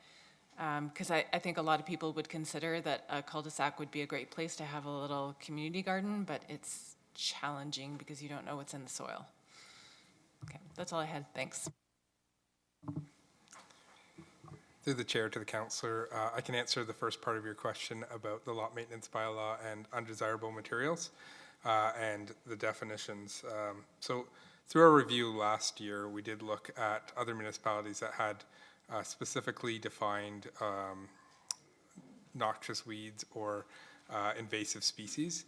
Because I think a lot of people would consider that a cul-de-sac would be a great place to have a little community garden, but it's challenging because you don't know what's in the soil. Okay, that's all I had. Thanks. Through the chair to the councillor, I can answer the first part of your question about the lot maintenance bylaw and undesirable materials and the definitions. So through our review last year, we did look at other municipalities that had specifically defined noxious weeds or invasive species.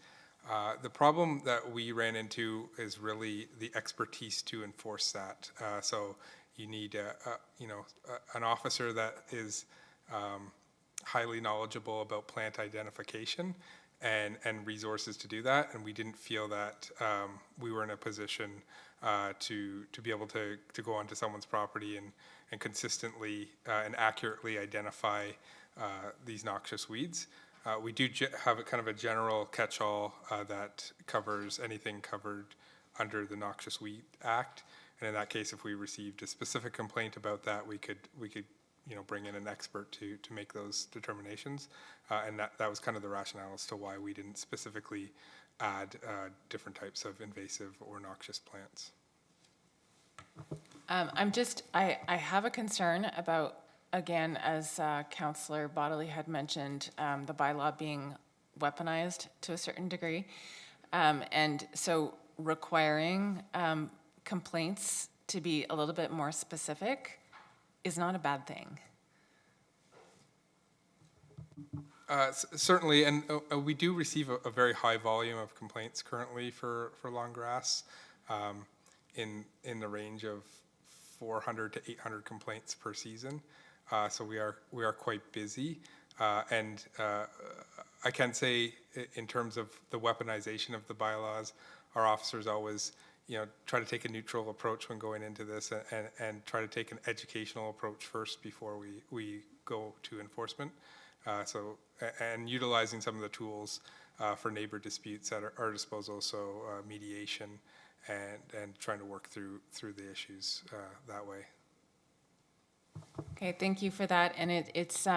The problem that we ran into is really the expertise to enforce that. So you need an officer that is highly knowledgeable about plant identification and resources to do that. And we didn't feel that we were in a position to be able to go onto someone's property and consistently and accurately identify these noxious weeds. We do have a kind of a general catch-all that covers anything covered under the Noxious Weed Act. And in that case, if we received a specific complaint about that, we could bring in an expert to make those determinations. And that was kind of the rationale as to why we didn't specifically add different types of invasive or noxious plants. I have a concern about, again, as Councillor Bodley had mentioned, the bylaw being weaponized to a certain degree. And so requiring complaints to be a little bit more specific is not a bad thing. Certainly, and we do receive a very high volume of complaints currently for long grass, in the range of 400 to 800 complaints per season. So we are quite busy, and I can say in terms of the weaponization of the bylaws, our officers always try to take a neutral approach when going into this and try to take an educational approach first before we go to enforcement. And utilizing some of the tools for neighbor disputes at our disposal, so mediation and trying to work through the issues that way. Okay, thank you for that. And it's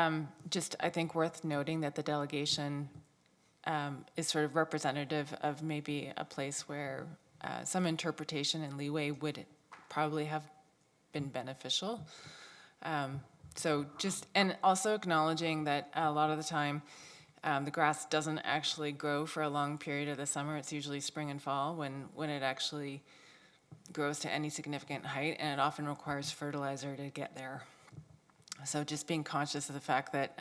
just, I think, worth noting that the delegation is sort of representative of maybe a place where some interpretation and leeway would probably have been beneficial. So just, and also acknowledging that a lot of the time, the grass doesn't actually grow for a long period of the summer. It's usually spring and fall when it actually grows to any significant height, and it often requires fertilizer to get there. So just being conscious of the fact that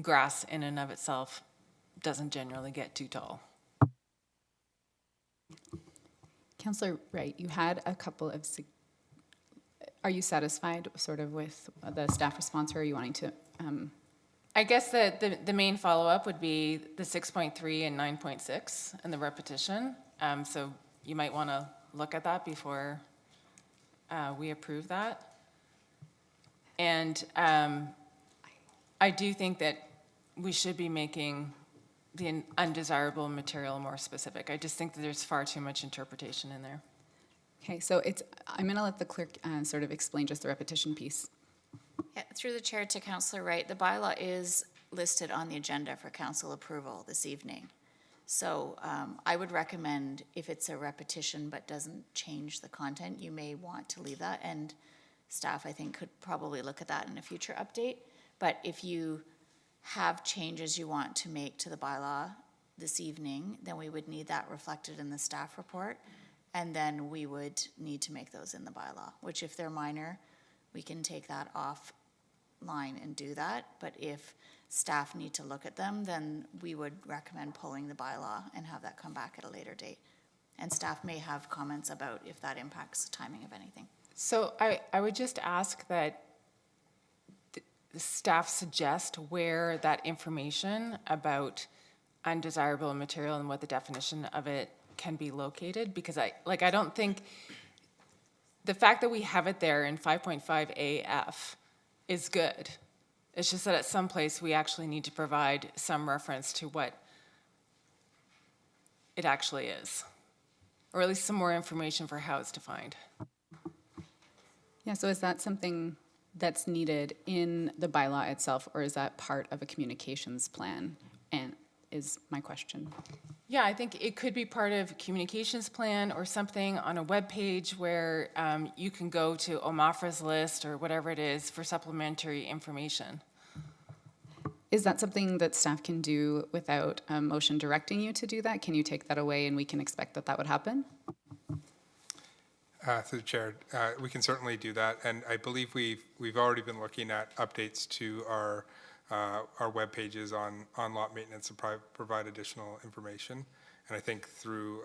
grass in and of itself doesn't generally get too tall. Councillor Wright, you had a couple of, are you satisfied sort of with the staff response, or are you wanting to? I guess the main follow-up would be the 6.3 and 9.6 and the repetition. So you might want to look at that before we approve that. And I do think that we should be making the undesirable material more specific. I just think that there's far too much interpretation in there. Okay, so I'm going to let the clerk sort of explain just the repetition piece. Yeah, through the chair to Councillor Wright, the bylaw is listed on the agenda for council approval this evening. So I would recommend, if it's a repetition but doesn't change the content, you may want to leave that, and staff, I think, could probably look at that in a future update. But if you have changes you want to make to the bylaw this evening, then we would need that reflected in the staff report, and then we would need to make those in the bylaw, which if they're minor, we can take that offline and do that. But if staff need to look at them, then we would recommend pulling the bylaw and have that come back at a later date. And staff may have comments about if that impacts the timing of anything. So I would just ask that the staff suggest where that information about undesirable material and what the definition of it can be located, because I don't think the fact that we have it there in 5.5 AF is good. It's just that at some place we actually need to provide some reference to what it actually is, or at least some more information for how it's defined. Yeah, so is that something that's needed in the bylaw itself, or is that part of a communications plan? And is my question. Yeah, I think it could be part of a communications plan or something on a web page where you can go to OMAFRA's list or whatever it is for supplementary information. Is that something that staff can do without a motion directing you to do that? Can you take that away and we can expect that that would happen? Through the chair, we can certainly do that, and I believe we've already been looking at updates to our web pages on lot maintenance to provide additional information. And I think through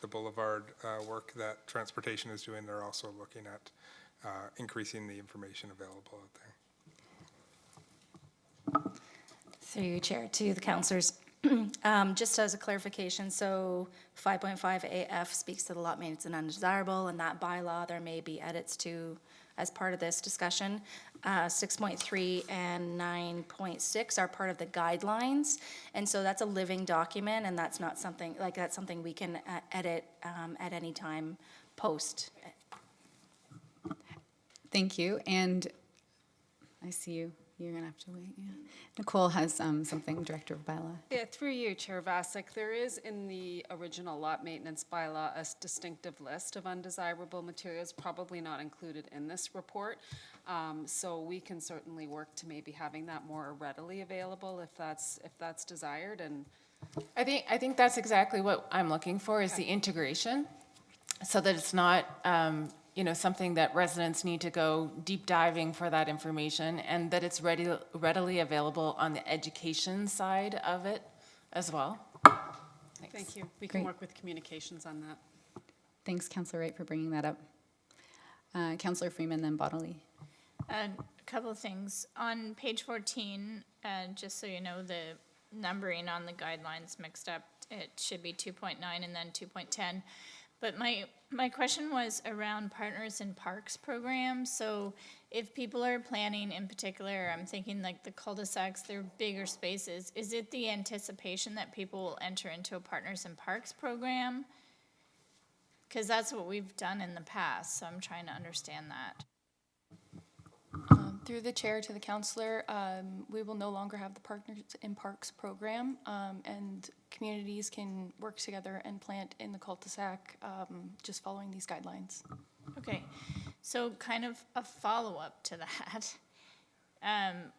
the Boulevard work that transportation is doing, they're also looking at increasing the information available out there. Through you, Chair, to the councillors. Just as a clarification, so 5.5 AF speaks to the lot maintenance and undesirable, and that bylaw there may be edits to as part of this discussion. 6.3 and 9.6 are part of the guidelines, and so that's a living document, and that's not something, that's something we can edit at any time post. Thank you, and I see you. You're gonna have to wait, yeah. Nicole has something, Director of Bylaw. Yeah, through you, Chair Vasic, there is in the original lot maintenance bylaw a distinctive list of undesirable materials, probably not included in this report. So we can certainly work to maybe having that more readily available if that's desired. And I think that's exactly what I'm looking for, is the integration, so that it's not something that residents need to go deep diving for that information, and that it's readily available on the education side of it as well. Thanks. thank you. We can Great. work with communications on that. Thanks, Councillor Wright, for bringing that up. Councillor Freeman, then Bodley. A couple of things. On page 14, just so you know, the numbering on the guidelines mixed up. It should be 2.9 and then 2.10. But my question was around Partners in Parks program. So if people are planning in particular, I'm thinking like the cul-de-sacs, they're bigger spaces. Is it the anticipation that people will enter into a Partners in Parks program? Because that's what we've done in the past, so I'm trying to understand that. Through the chair to the councillor, we will no longer have the Partners in Parks program, and communities can work together and plant in the cul-de-sac, just following these guidelines. Okay, so kind of a follow-up to that.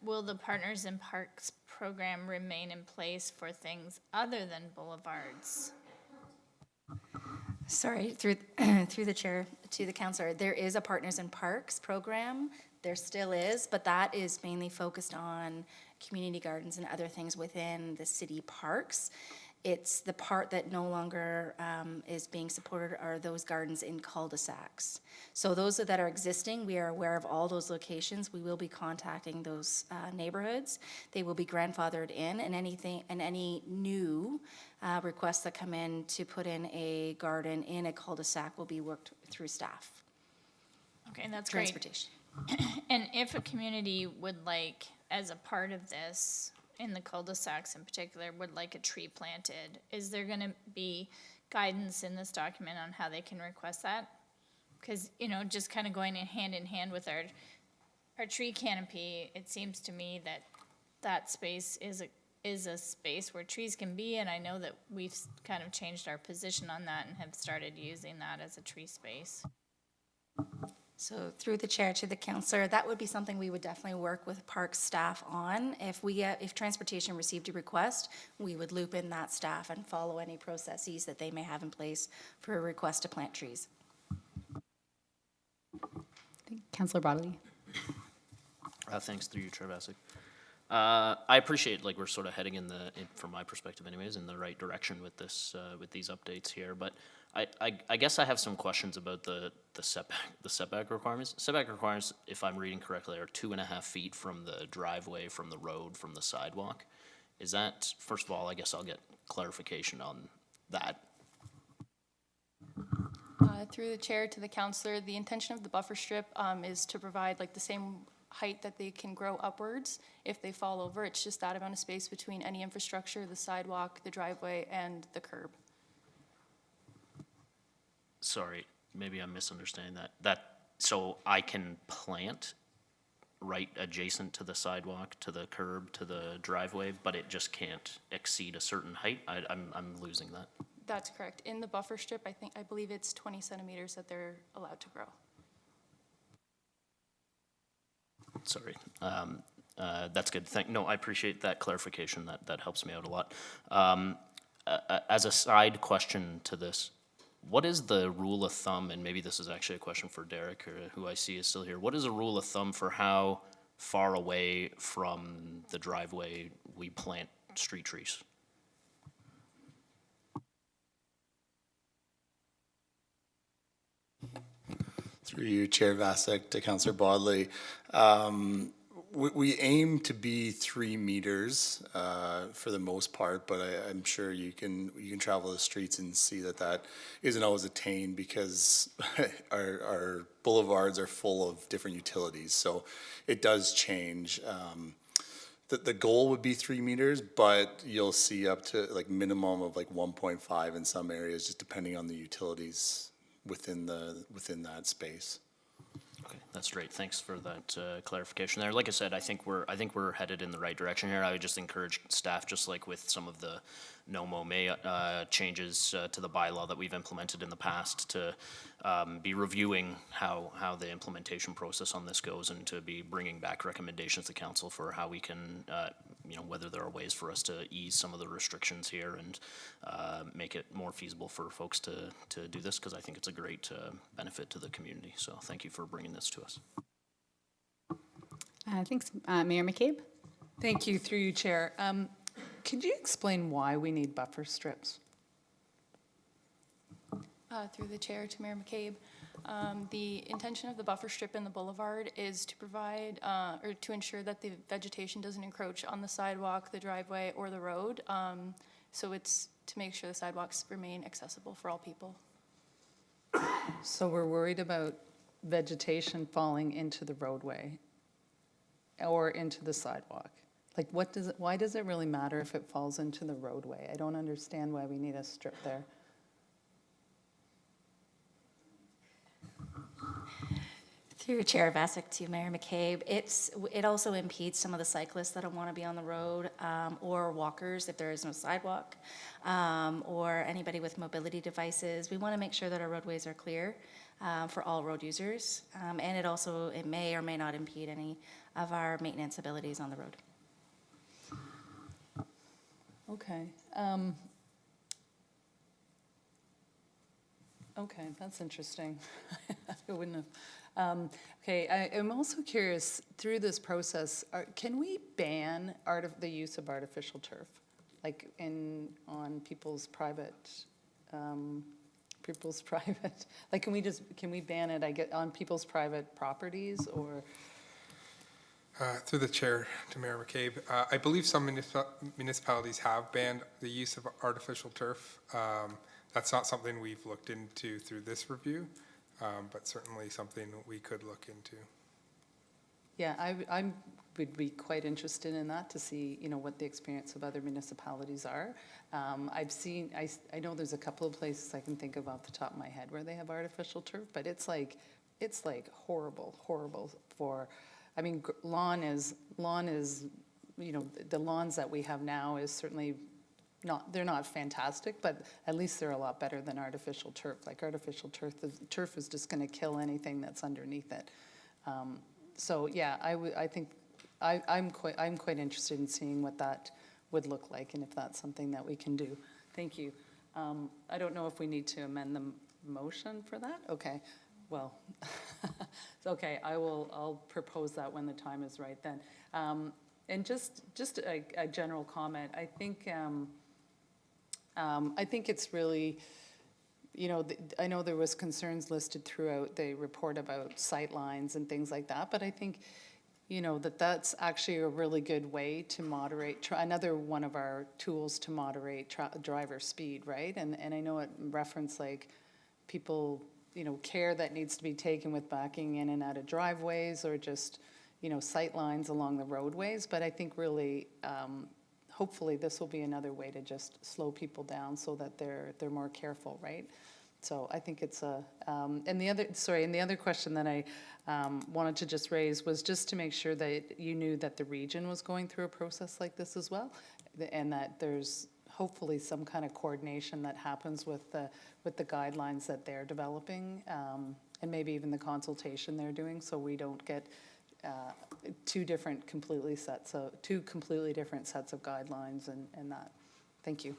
Will the Partners in Parks program remain in place for things other than boulevards? Sorry, through the chair to the councillor, there is a Partners in Parks program. There still is, but that is mainly focused on community gardens and other things within the city parks. It's the part that no longer is being supported are those gardens in cul-de-sacs. So those that are existing, we are aware of all those locations. We will be contacting those neighborhoods. They will be grandfathered in, and any new requests that come in to put in a garden in a cul-de-sac will be worked through staff. Okay, and that's great. Transportation. And if a community would like, as a part of this, in the cul-de-sacs in particular, would like a tree planted, is there gonna be guidance in this document on how they can request that? Because, you know, just kind of going in hand with our tree canopy, it seems to me that that space is a space where trees can be, and I know that we've kind of changed our position on that and have started using that as a tree space. So through the chair to the councillor, that would be something we would definitely work with parks staff on. If transportation received a request, we would loop in that staff and follow any processes that they may have in place for a request to plant trees. Councillor Bodley. Thanks, through you, Chair Bassick. I appreciate, like, we're sort of heading from my perspective anyways, in the right direction with this, with these updates here, but I guess I have some questions about the setback requirements. Setback requirements, if I'm reading correctly, are 2.5 feet from the driveway, from the road, from the sidewalk. Is that, first of all, I guess I'll get clarification on that. Through the chair to the councillor, the intention of the buffer strip is to provide like the same height that they can grow upwards if they fall over. It's just that amount of space between any infrastructure, the sidewalk, the driveway, and the curb. Sorry, maybe I'm misunderstanding that. So I can plant right adjacent to the sidewalk, to the curb, to the driveway, but it just can't exceed a certain height? I'm losing that. That's correct. In the buffer strip, I believe it's 20 centimeters that they're allowed to grow. Sorry. That's good. No, I appreciate that clarification. That helps me out a lot. As a side question to this, what is the rule of thumb, and maybe this is actually a question for Derek, who I see is still here. What is a rule of thumb for how far away from the driveway we plant street trees? Through you, Chair Vasek, to Councillor Bodley. We aim to be 3 meters for the most part, but I'm sure you can travel the streets and see that isn't always attained because our boulevards are full of different utilities. So it does change. The goal would be 3 meters, but you'll see up to like minimum of like 1.5 in some areas, just depending on the utilities within that space. Okay, that's great. Thanks for that clarification there. Like I said, I think we're headed in the right direction here. I would just encourage staff, just like with some of the no-mow-may changes to the bylaw that we've implemented in the past, to be reviewing how the implementation process on this goes, and to be bringing back recommendations to council for how we can, whether there are ways for us to ease some of the restrictions here and make it more feasible for folks to do this, because I think it's a great benefit to the community. So thank you for bringing this to us. Thanks. Mayor McCabe? Thank you, through you, Chair. Could you explain why we need buffer strips? Through the chair to Mayor McCabe. The intention of the buffer strip in the boulevard is to provide, or to ensure that the vegetation doesn't encroach on the sidewalk, the driveway, or the road. So it's to make sure the sidewalks remain accessible for all people. So we're worried about vegetation falling into the roadway or into the sidewalk? Like, why does it really matter if it falls into the roadway? I don't understand why we need a strip there. Through Chair Vasic to Mayor McCabe, it also impedes some of the cyclists that don't want to be on the road, or walkers if there is no sidewalk, or anybody with mobility devices. We want to make sure that our roadways are clear for all road users, and it may or may not impede any of our maintenance abilities on the road. Okay. Okay, that's interesting. I wouldn't have. Okay, I'm also curious, through this process, can we ban the use of artificial turf? Like on people's private, like can we ban it, on people's private properties or? Through the chair to Mayor McCabe, I believe some municipalities have banned the use of artificial turf. That's not something we've looked into through this review, but certainly something we could look into. Yeah, I would be quite interested in that to see, what the experience of other municipalities are. I know there's a couple of places I can think of off the top of my head where they have artificial turf, but it's like horrible for. I mean, lawn is, the lawns that we have now is certainly they're not fantastic, but at least they're a lot better than artificial turf. Like artificial turf, the turf is just going to kill anything that's underneath it. So yeah, I think I'm quite interested in seeing what that would look like and if that's something that we can do. Thank you. I don't know if we need to amend the motion for that. Okay. Well, it's okay. I'll propose that when the time is right then. And just a general comment. I think it's really, I know there was concerns listed throughout the report about sight lines and things like that, but I think, that's actually a really good way to moderate, another one of our tools to moderate driver speed, right? And I know it referenced like people, care that needs to be taken with backing in and out of driveways or just, sight lines along the roadways. But I think really, hopefully this will be another way to just slow people down so that they're more careful, right? So I think it's and the other question that I wanted to just raise was just to make sure that you knew that the region was going through a process like this as well, and that there's hopefully some kind of coordination that happens with the guidelines that they're developing, and maybe even the consultation they're doing, so we don't get two completely different sets of guidelines and that. Thank you.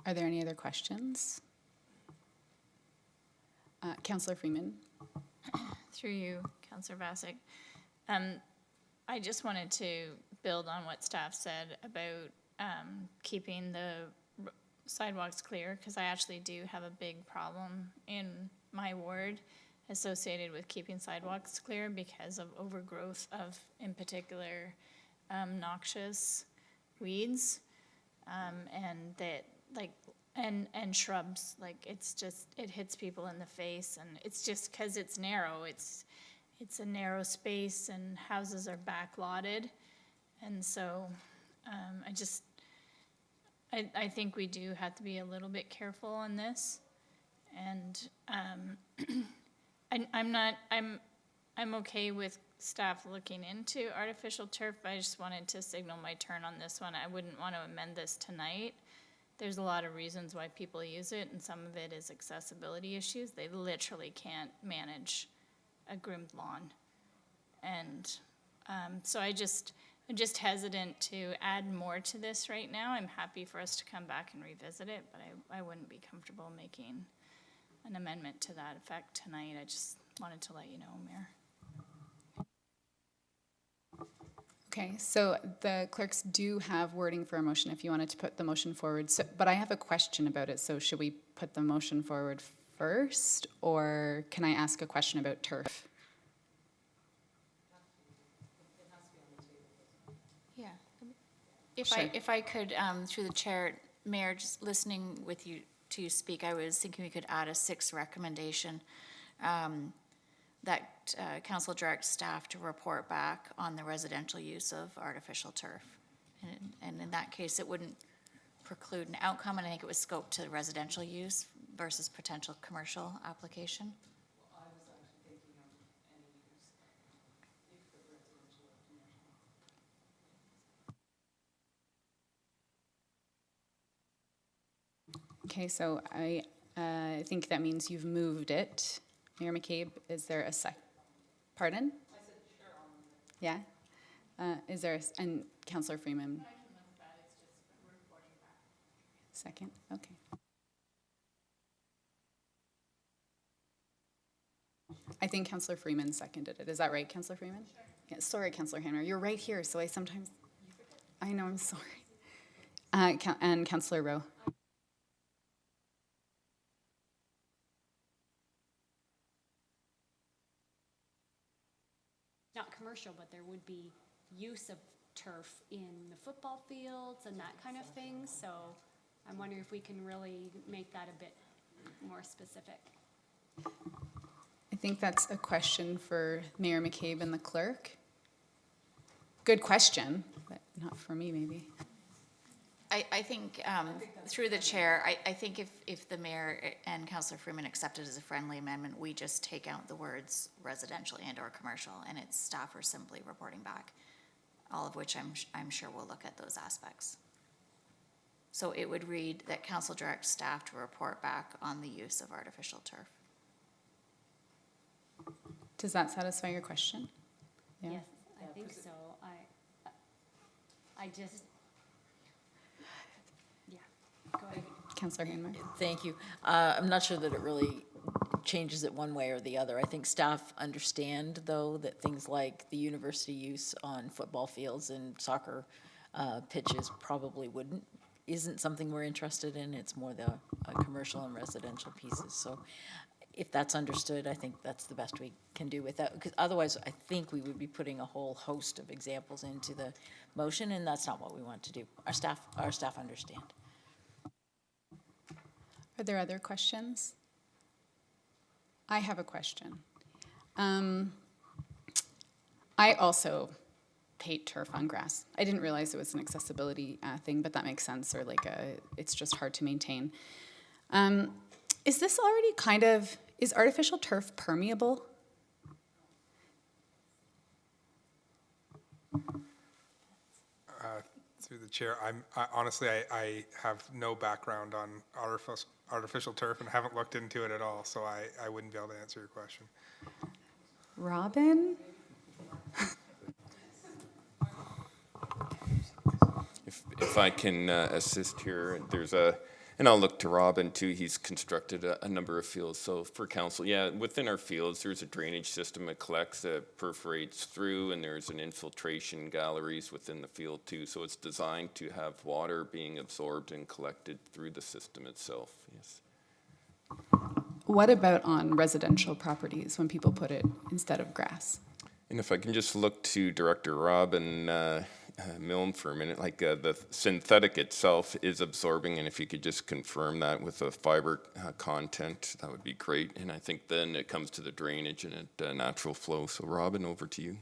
Are there any other questions? Councillor Freeman. Through you, Councillor Vasic. I just wanted to build on what staff said about keeping the sidewalks clear, because I actually do have a big problem in my ward associated with keeping sidewalks clear because of overgrowth of, in particular, noxious weeds, and that, like, and shrubs. Like, it's just, it hits people in the face, and it's just because it's narrow. It's a narrow space, and houses are backlotted, and so I think we do have to be a little bit careful on this, and I'm okay with staff looking into artificial turf. I just wanted to signal my turn on this one. I wouldn't want to amend this tonight. There's a lot of reasons why people use it, and some of it is accessibility issues. They literally can't manage a groomed lawn. And so I'm just hesitant to add more to this right now. I'm happy for us to come back and revisit it, but I wouldn't be comfortable making an amendment to that effect tonight. I just wanted to let you know, Mayor. Okay, so the clerks do have wording for a motion if you wanted to put the motion forward. So, but I have a question about it. So should we put the motion forward first, or can I ask a question about turf? Yeah. Sure. If I could, through the chair, Mayor, just listening with you to speak, I was thinking we could add a 6th recommendation, that council directs staff to report back on the residential use of artificial turf. And in that case, it wouldn't preclude an outcome, and I think it was scoped to residential use versus potential commercial application. Okay, so I think that means you've moved it. Mayor McCabe, is there a pardon? I said sure. Yeah? Is there, and Councillor Freeman? I can look at that, it's just reporting back. Second, okay. I think Councillor Freeman seconded it. Is that right, Councillor Freeman? Sure. Yeah, sorry, Councillor Hammer. You're right here, so I sometimes, I know, I'm sorry. And Councillor Rowe. Not commercial, but there would be use of turf in the football fields and that kind of thing. So I'm wondering if we can really make that a bit more specific. I think that's a question for Mayor McCabe and the clerk. Good question, but not for me, maybe. I think, through the chair, I think if the mayor and Councillor Freeman accept it as a friendly amendment, we just take out the words residential and or commercial, and its staff are simply reporting back, all of which I'm sure we'll look at those aspects. So it would read that council directs staff to report back on the use of artificial turf. Does that satisfy your question? Yeah. Yes, I think so. I just, yeah, go ahead. Councillor Hanmer. Thank you. I'm not sure that it really changes it one way or the other. I think staff understand, though, that things like the university use on football fields and soccer pitches probably isn't something we're interested in. It's more the commercial and residential pieces. So if that's understood, I think that's the best we can do with that, because otherwise I think we would be putting a whole host of examples into the motion, and that's not what we want to do. Our staff understand. Are there other questions? I have a question. I also hate turf on grass. I didn't realize it was an accessibility thing, but that makes sense, or like it's just hard to maintain. Is this already is artificial turf permeable? Through the chair, honestly, I have no background on artificial turf and haven't looked into it at all, so I wouldn't be able to answer your question. Robin? If I can assist here, and I'll look to Robin too, he's constructed a number of fields. So for council, yeah, within our fields, there's a drainage system that collects, perforates through, and there's an infiltration galleries within the field too. So it's designed to have water being absorbed and collected through the system itself, yes. What about on residential properties when people put it instead of grass? And if I can just look to Director Robin Milne for a minute, like the synthetic itself is absorbing, and if you could just confirm that with a fiber content, that would be great. And I think then it comes to the drainage and natural flow. So Robin, over to you.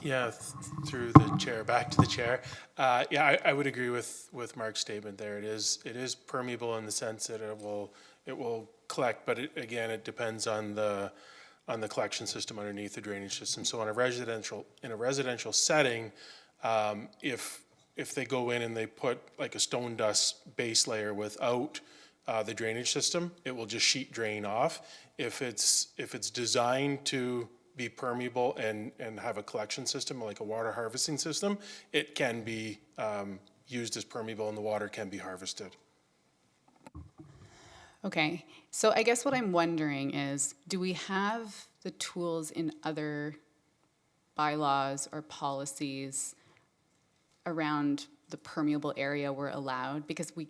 Yeah, through the chair, back to the chair. Yeah, I would agree with Mark's statement there. It is permeable in the sense that it will collect, but again, it depends on the collection system underneath the drainage system. So in a residential setting, if they go in and they put like a stone dust base layer without the drainage system, it will just sheet drain off. If it's designed to be permeable and have a collection system, like a water harvesting system, it can be used as permeable and the water can be harvested. Okay, so I guess what I'm wondering is, do we have the tools in other bylaws or policies around the permeable area we're allowed? Because we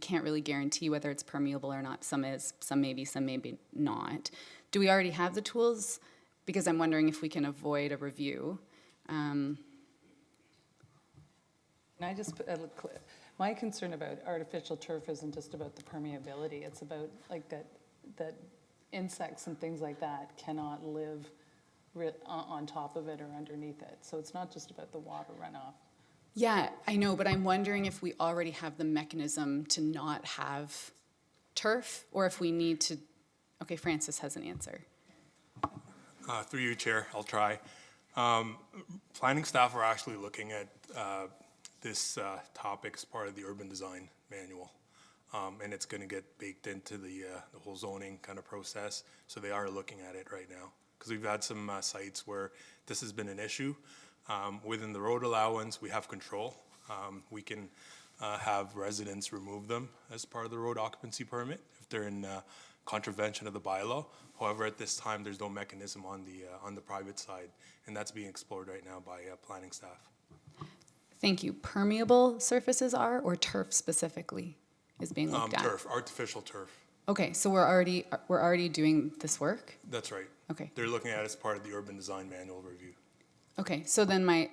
can't really guarantee whether it's permeable or not. Some is, some maybe not. Do we already have the tools? Because I'm wondering if we can avoid a review. And I just, my concern about artificial turf isn't just about the permeability, it's about like that insects and things like that cannot live on top of it or underneath it. So it's not just about the water runoff. Yeah, I know, but I'm wondering if we already have the mechanism to not have turf, or if we need to, okay, Francis has an answer. Through you, Chair, I'll try. Planning staff are actually looking at this topic as part of the urban design manual. And it's going to get baked into the whole zoning kind of process. So they are looking at it right now. Because we've had some sites where this has been an issue. Within the road allowance, we have control. We can have residents remove them as part of the road occupancy permit if they're in contravention of the bylaw. However, at this time, there's no mechanism on the private side, and that's being explored right now by planning staff. Thank you. Permeable surfaces are, or turf specifically is being looked at? Turf, artificial turf. Okay, so we're already doing this work? That's right. Okay. They're looking at it as part of the urban design manual review. Okay, so then my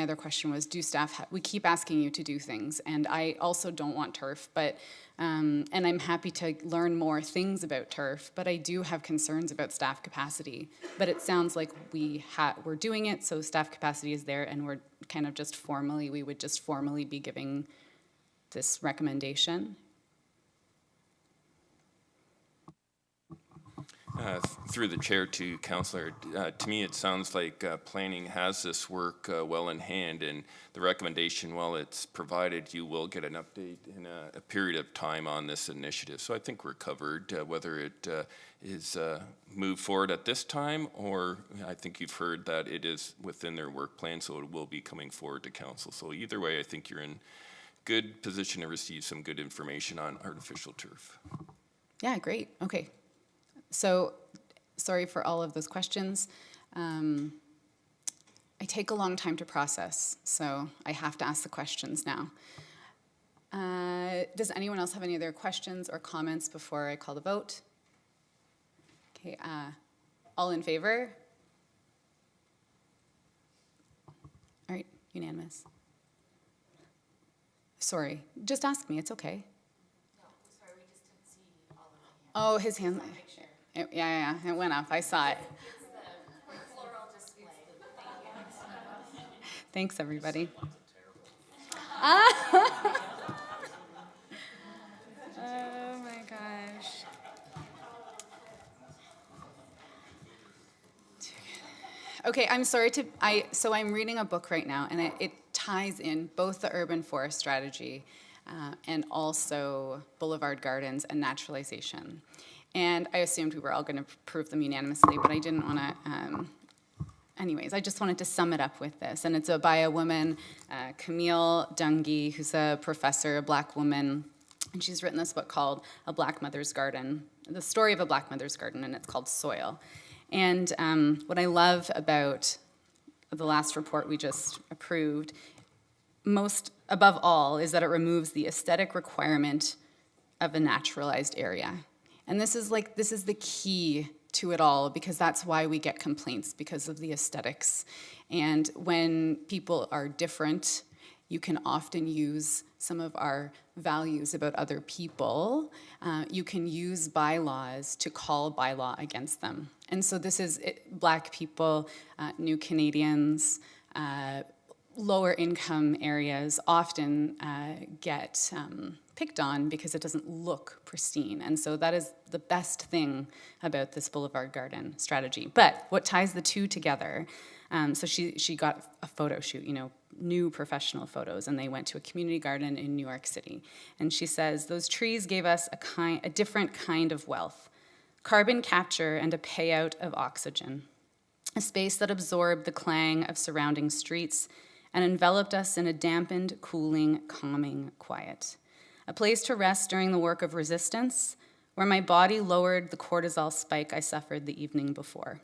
other question was, do staff, we keep asking you to do things, and I also don't want turf, but, and I'm happy to learn more things about turf, but I do have concerns about staff capacity. But it sounds like we're doing it, so staff capacity is there, and we're kind of just we would just formally be giving this recommendation. Through the chair to Councillor, to me it sounds like planning has this work well in hand, and the recommendation, while it's provided, you will get an update in a period of time on this initiative. So I think we're covered, whether it is moved forward at this time, or I think you've heard that it is within their work plan, so it will be coming forward to council. So either way, I think you're in good position to receive some good information on artificial turf. Yeah, great. Okay. So, sorry for all of those questions. I take a long time to process, so I have to ask the questions now. Does anyone else have any other questions or comments before I call the vote? Okay, all in favor? All right, unanimous. Sorry, just ask me, it's okay. No, sorry, we just didn't see all of them. Oh, his hand. Yeah, it went up. I saw it. It's the floral display. Thank you. Thanks, everybody. Oh my gosh. Okay, I'm sorry so I'm reading a book right now, and it ties in both the urban forest strategy and also boulevard gardens and naturalization. And I assumed we were all going to approve them unanimously, but I didn't want to, anyways, I just wanted to sum it up with this. And it's by a woman, Camille Dungy, who's a professor, a black woman, and she's written this book called A Black Mother's Garden, the story of a Black Mother's Garden, and it's called Soil. And what I love about the last report we just approved, most above all, is that it removes the aesthetic requirement of a naturalized area. And this is the key to it all, because that's why we get complaints, because of the aesthetics. And when people are different, you can often use some of our values about other people. You can use bylaws to call bylaw against them. And so this is Black people, New Canadians, lower income areas often get picked on because it doesn't look pristine. And so that is the best thing about this Boulevard Garden strategy. But what ties the two together, so she got a photo shoot, new professional photos, and they went to a community garden in New York City. And she says, those trees gave us a different kind of wealth, carbon capture and a payout of oxygen, a space that absorbed the clang of surrounding streets and enveloped us in a dampened, cooling, calming quiet. A place to rest during the work of resistance, where my body lowered the cortisol spike I suffered the evening before.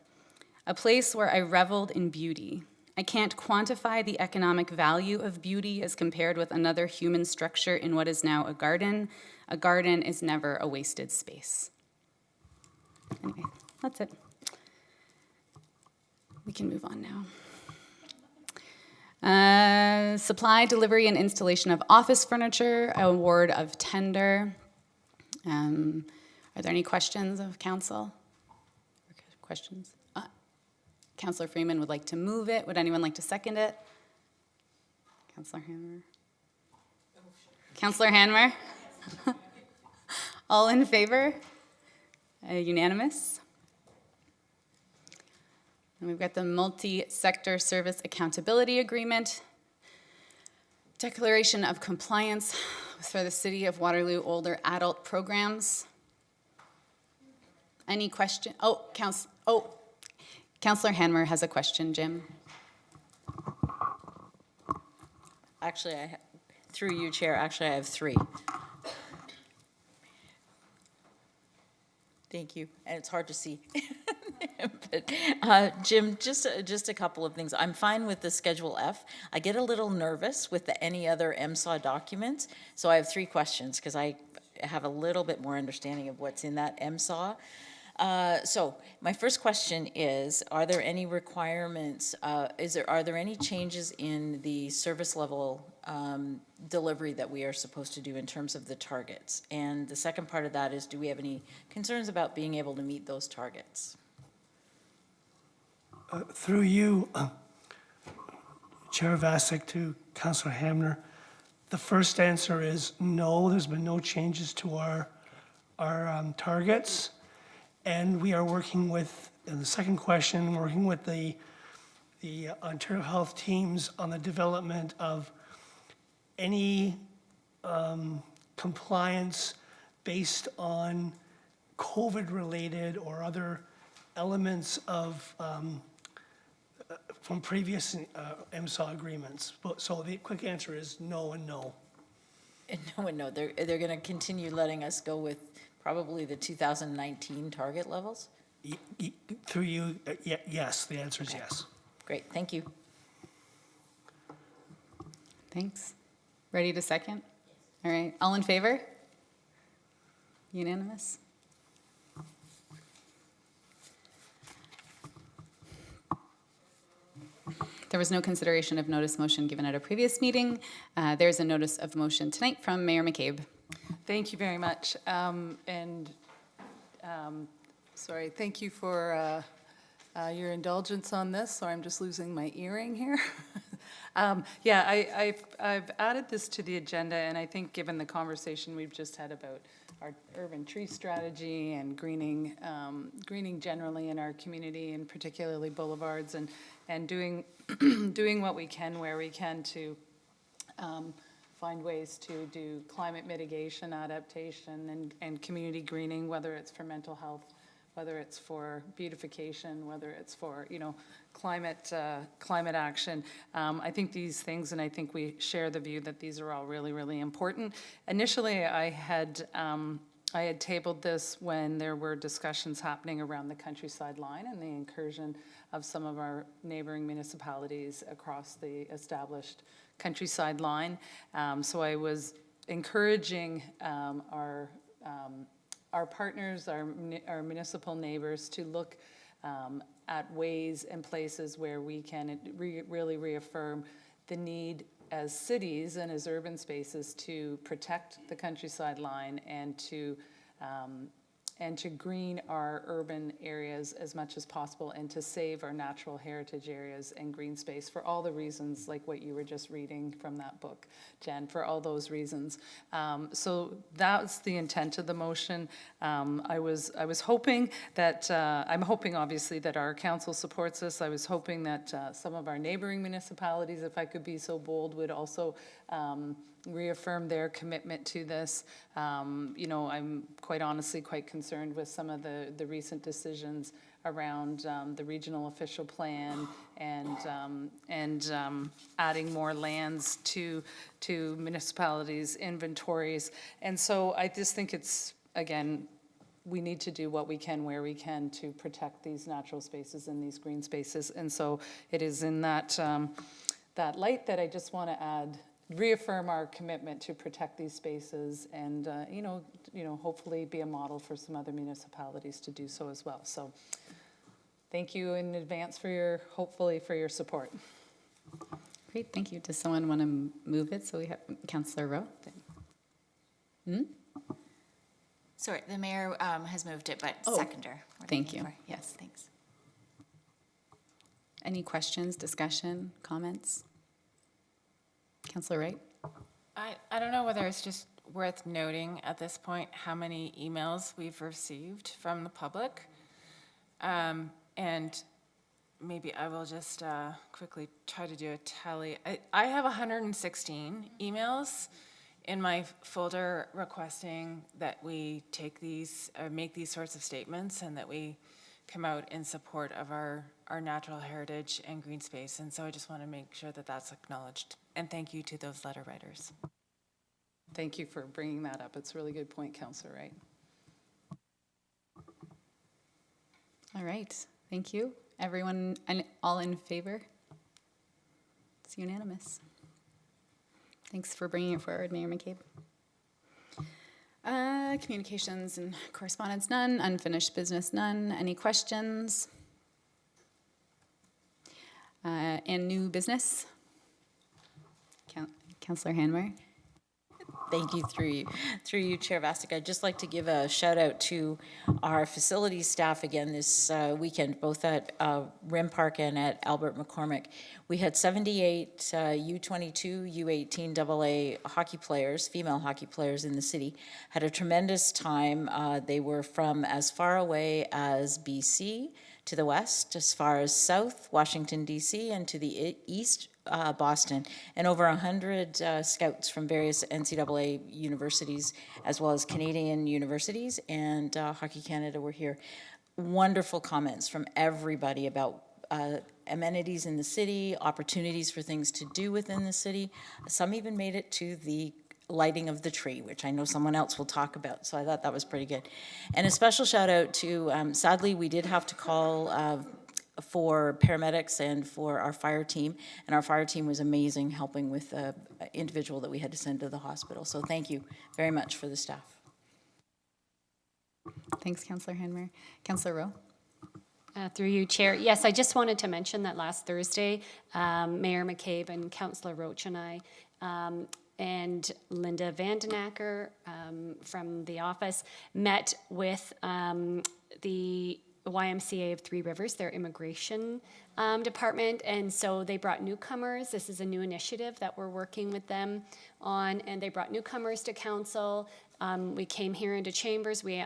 A place where I reveled in beauty. I can't quantify the economic value of beauty as compared with another human structure in what is now a garden. A garden is never a wasted space. Anyway, that's it. We can move on now. Supply, delivery, and installation of office furniture, award of tender. Are there any questions of council? Questions? Councillor Freeman would like to move it. Would anyone like to second it? Councillor Hanmer? Councillor Hanmer? All in favor? Unanimous? And we've got the multi-sector service accountability agreement. Declaration of compliance for the City of Waterloo older adult programs. Any question? Councillor Hanmer has a question, Jim. Actually, through you, Chair, actually I have three. Thank you, and it's hard to see. But, Jim, just a couple of things. I'm fine with the Schedule F. I get a little nervous with any other MSA document, so I have three questions because I have a little bit more understanding of what's in that MSA. So my first question is, are there any requirements, are there any changes in the service level delivery that we are supposed to do in terms of the targets? And the second part of that is, do we have any concerns about being able to meet those targets? Through you, Chair Vasek, to Councillor Hamner, the first answer is no, there's been no changes to our targets. And we are working with, in the second question, working with the Ontario Health teams on the development of any compliance based on COVID-related or other elements of from previous MSA agreements. So the quick answer is no and no. And no and no. They're going to continue letting us go with probably the 2019 target levels? Through you, yes. The answer is yes. Great. Thank you. Thanks. Ready to second? All right. All in favor? Unanimous? There was no consideration of notice motion given at a previous meeting. There's a notice of motion tonight from Mayor McCabe. Thank you very much. Sorry, thank you for your indulgence on this. Sorry, I'm just losing my earring here. Yeah, I've added this to the agenda, and I think given the conversation we've just had about our urban tree strategy and greening generally in our community, and particularly boulevards, and doing doing what we can where we can to find ways to do climate mitigation, adaptation, and community greening, whether it's for mental health, whether it's for beautification, whether it's for, climate action. I think these things, and I think we share the view that these are all really, really important. Initially, I had tabled this when there were discussions happening around the countryside line and the incursion of some of our neighboring municipalities across the established countryside line. So I was encouraging our partners, our municipal neighbors, to look at ways and places where we can really reaffirm the need as cities and as urban spaces to protect the countryside line and to green our urban areas as much as possible, and to save our natural heritage areas and green space for all the reasons, like what you were just reading from that book, Jen, for all those reasons. So that's the intent of the motion. I was hoping that, I'm hoping obviously that our council supports this. I was hoping that some of our neighboring municipalities, if I could be so bold, would also reaffirm their commitment to this. I'm quite honestly quite concerned with some of the recent decisions around the regional official plan and adding more lands to municipalities' inventories. And so I just think it's, again, we need to do what we can where we can to protect these natural spaces and these green spaces. And so it is in that light that I just want to reaffirm our commitment to protect these spaces, and hopefully be a model for some other municipalities to do so as well. So thank you in advance for hopefully for your support. Great, thank you. Does someone want to move it? So we have Councillor Rowe. Sorry, the mayor has moved it, but Oh, seconder. we're thank looking you. for. Yes. Thanks. Any questions, discussion, comments? Councillor Wright? I don't know whether it's just worth noting at this point how many emails we've received from the public. And maybe I will just quickly try to do a tally. I have 116 emails in my folder requesting that we take these, make these sorts of statements and that we come out in support of our natural heritage and green space. And so I just want to make sure that that's acknowledged. And thank you to those letter writers. Thank you for bringing that up. It's a really good point, Councillor Wright. All right, thank you. Everyone, and all in favor? It's unanimous. Thanks for bringing it forward, Mayor McCabe. Communications and correspondence, none. Unfinished business, none. Any questions? And new business? Councillor Hanmer. Thank you, through you, Chair Vasek. I'd just like to give a shout out to our facilities staff again this weekend, both at Rim Park and at Albert McCormick. We had 78 U22, U18 AA hockey players, female hockey players in the city. Had a tremendous time. They were from as far away as BC to the west, as far as south, Washington, D.C., and to the east, Boston, and over 100 scouts from various NCAA universities, as well as Canadian universities, and Hockey Canada were here. Wonderful comments from everybody about amenities in the city, opportunities for things to do within the city. Some even made it to the lighting of the tree, which I know someone else will talk about, so I thought that was pretty good. And a special shout out to, sadly, we did have to call for paramedics and for our fire team, and our fire team was amazing helping with the individual that we had to send to the hospital. So thank you very much for the staff. Thanks, Councillor Hanmer. Councillor Rowe. Through you, Chair. Yes, I just wanted to mention that last Thursday, Mayor McCabe and Councillor Roach and I and Linda Vandenacker from the office met with the YMCA of Three Rivers, their immigration department, and so they brought newcomers. This is a new initiative that we're working with them on, and they brought newcomers to council. We came here into chambers, we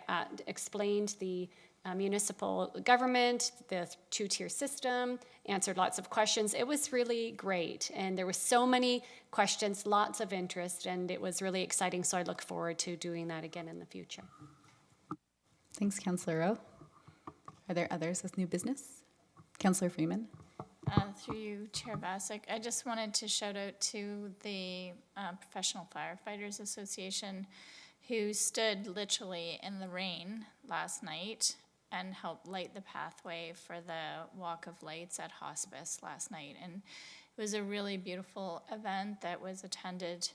explained the municipal government, the two-tier system, answered lots of questions. It was really great, and there were so many questions, lots of interest, and it was really exciting, so I look forward to doing that again in the future. Thanks, Councillor Rowe. Are there others with new business? Councillor Freeman. Through you, Chair Vasek, I just wanted to shout out to the Professional Firefighters Association, who stood literally in the rain last night and helped light the pathway for the Walk of Lights at Hospice last night. And it was a really beautiful event that was attended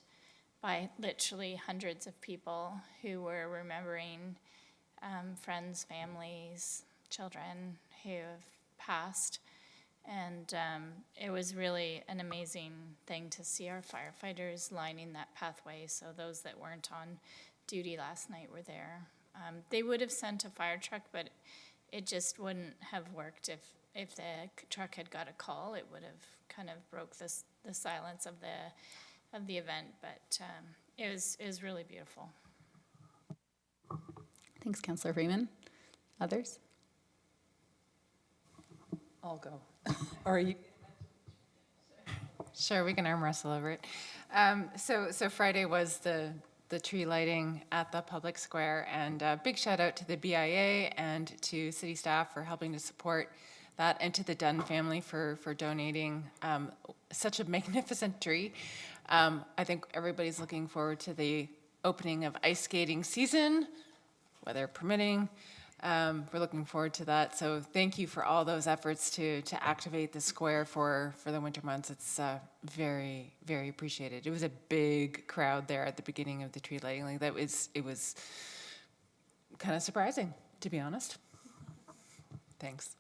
by literally hundreds of people who were remembering friends, families, children who have passed. And it was really an amazing thing to see our firefighters lining that pathway, so those that weren't on duty last night were there. They would have sent a fire truck, but it just wouldn't have worked if the truck had got a call. It would have kind of broke the silence of the event, but it was really beautiful. Thanks, Councillor Freeman. Others? I'll go. Or you? Sure, we can arm wrestle over it. So Friday was the tree lighting at the public square, and a big shout out to the BIA and to city staff for helping to support that, and to the Dunn family for donating such a magnificent tree. I think everybody's looking forward to the opening of ice skating season, weather permitting. We're looking forward to that. So thank you for all those efforts to activate the square for the winter months. It's very, very appreciated. It was a big crowd there at the beginning of the tree lighting. Like it was kind of surprising, to be honest. Thanks.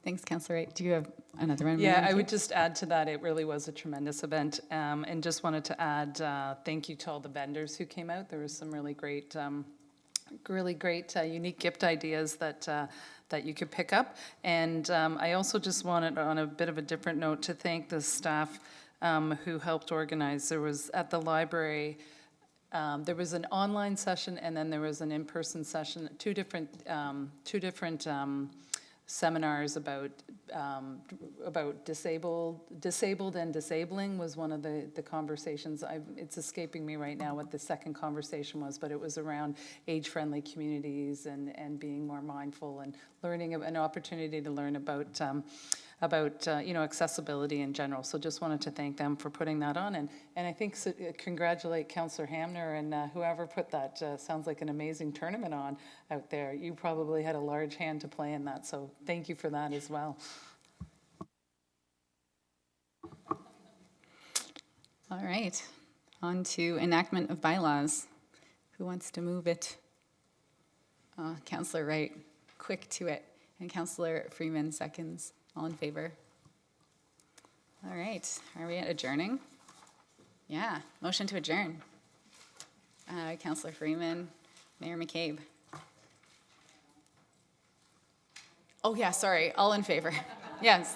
Thanks, Councillor Wright. Do you have another one? Yeah, Mayor I would McCabe? just add to that, it really was a tremendous event. And just wanted to add, thank you to all the vendors who came out. There was some really great, unique gift ideas that you could pick up. And I also just wanted, on a bit of a different note, to thank the staff who helped organize. There was, at the library, there was an online session and then there was an in-person session, two different seminars about disabled and disabling was one of the conversations. It's escaping me right now what the second conversation was, but it was around age-friendly communities and being more mindful and learning, an opportunity to learn about accessibility in general. So just wanted to thank them for putting that on. And I think congratulate Councillor Hamner and whoever put that, sounds like an amazing tournament on out there. You probably had a large hand to play in that, so thank you for that as well. All right, on to enactment of bylaws. Who wants to move it? Councillor Wright, quick to it, and Councillor Freeman seconds. All in favor? All right, are we at adjourning? Yeah, motion to adjourn. Councillor Freeman, Mayor McCabe. Oh yeah, sorry, all in favor. Yes.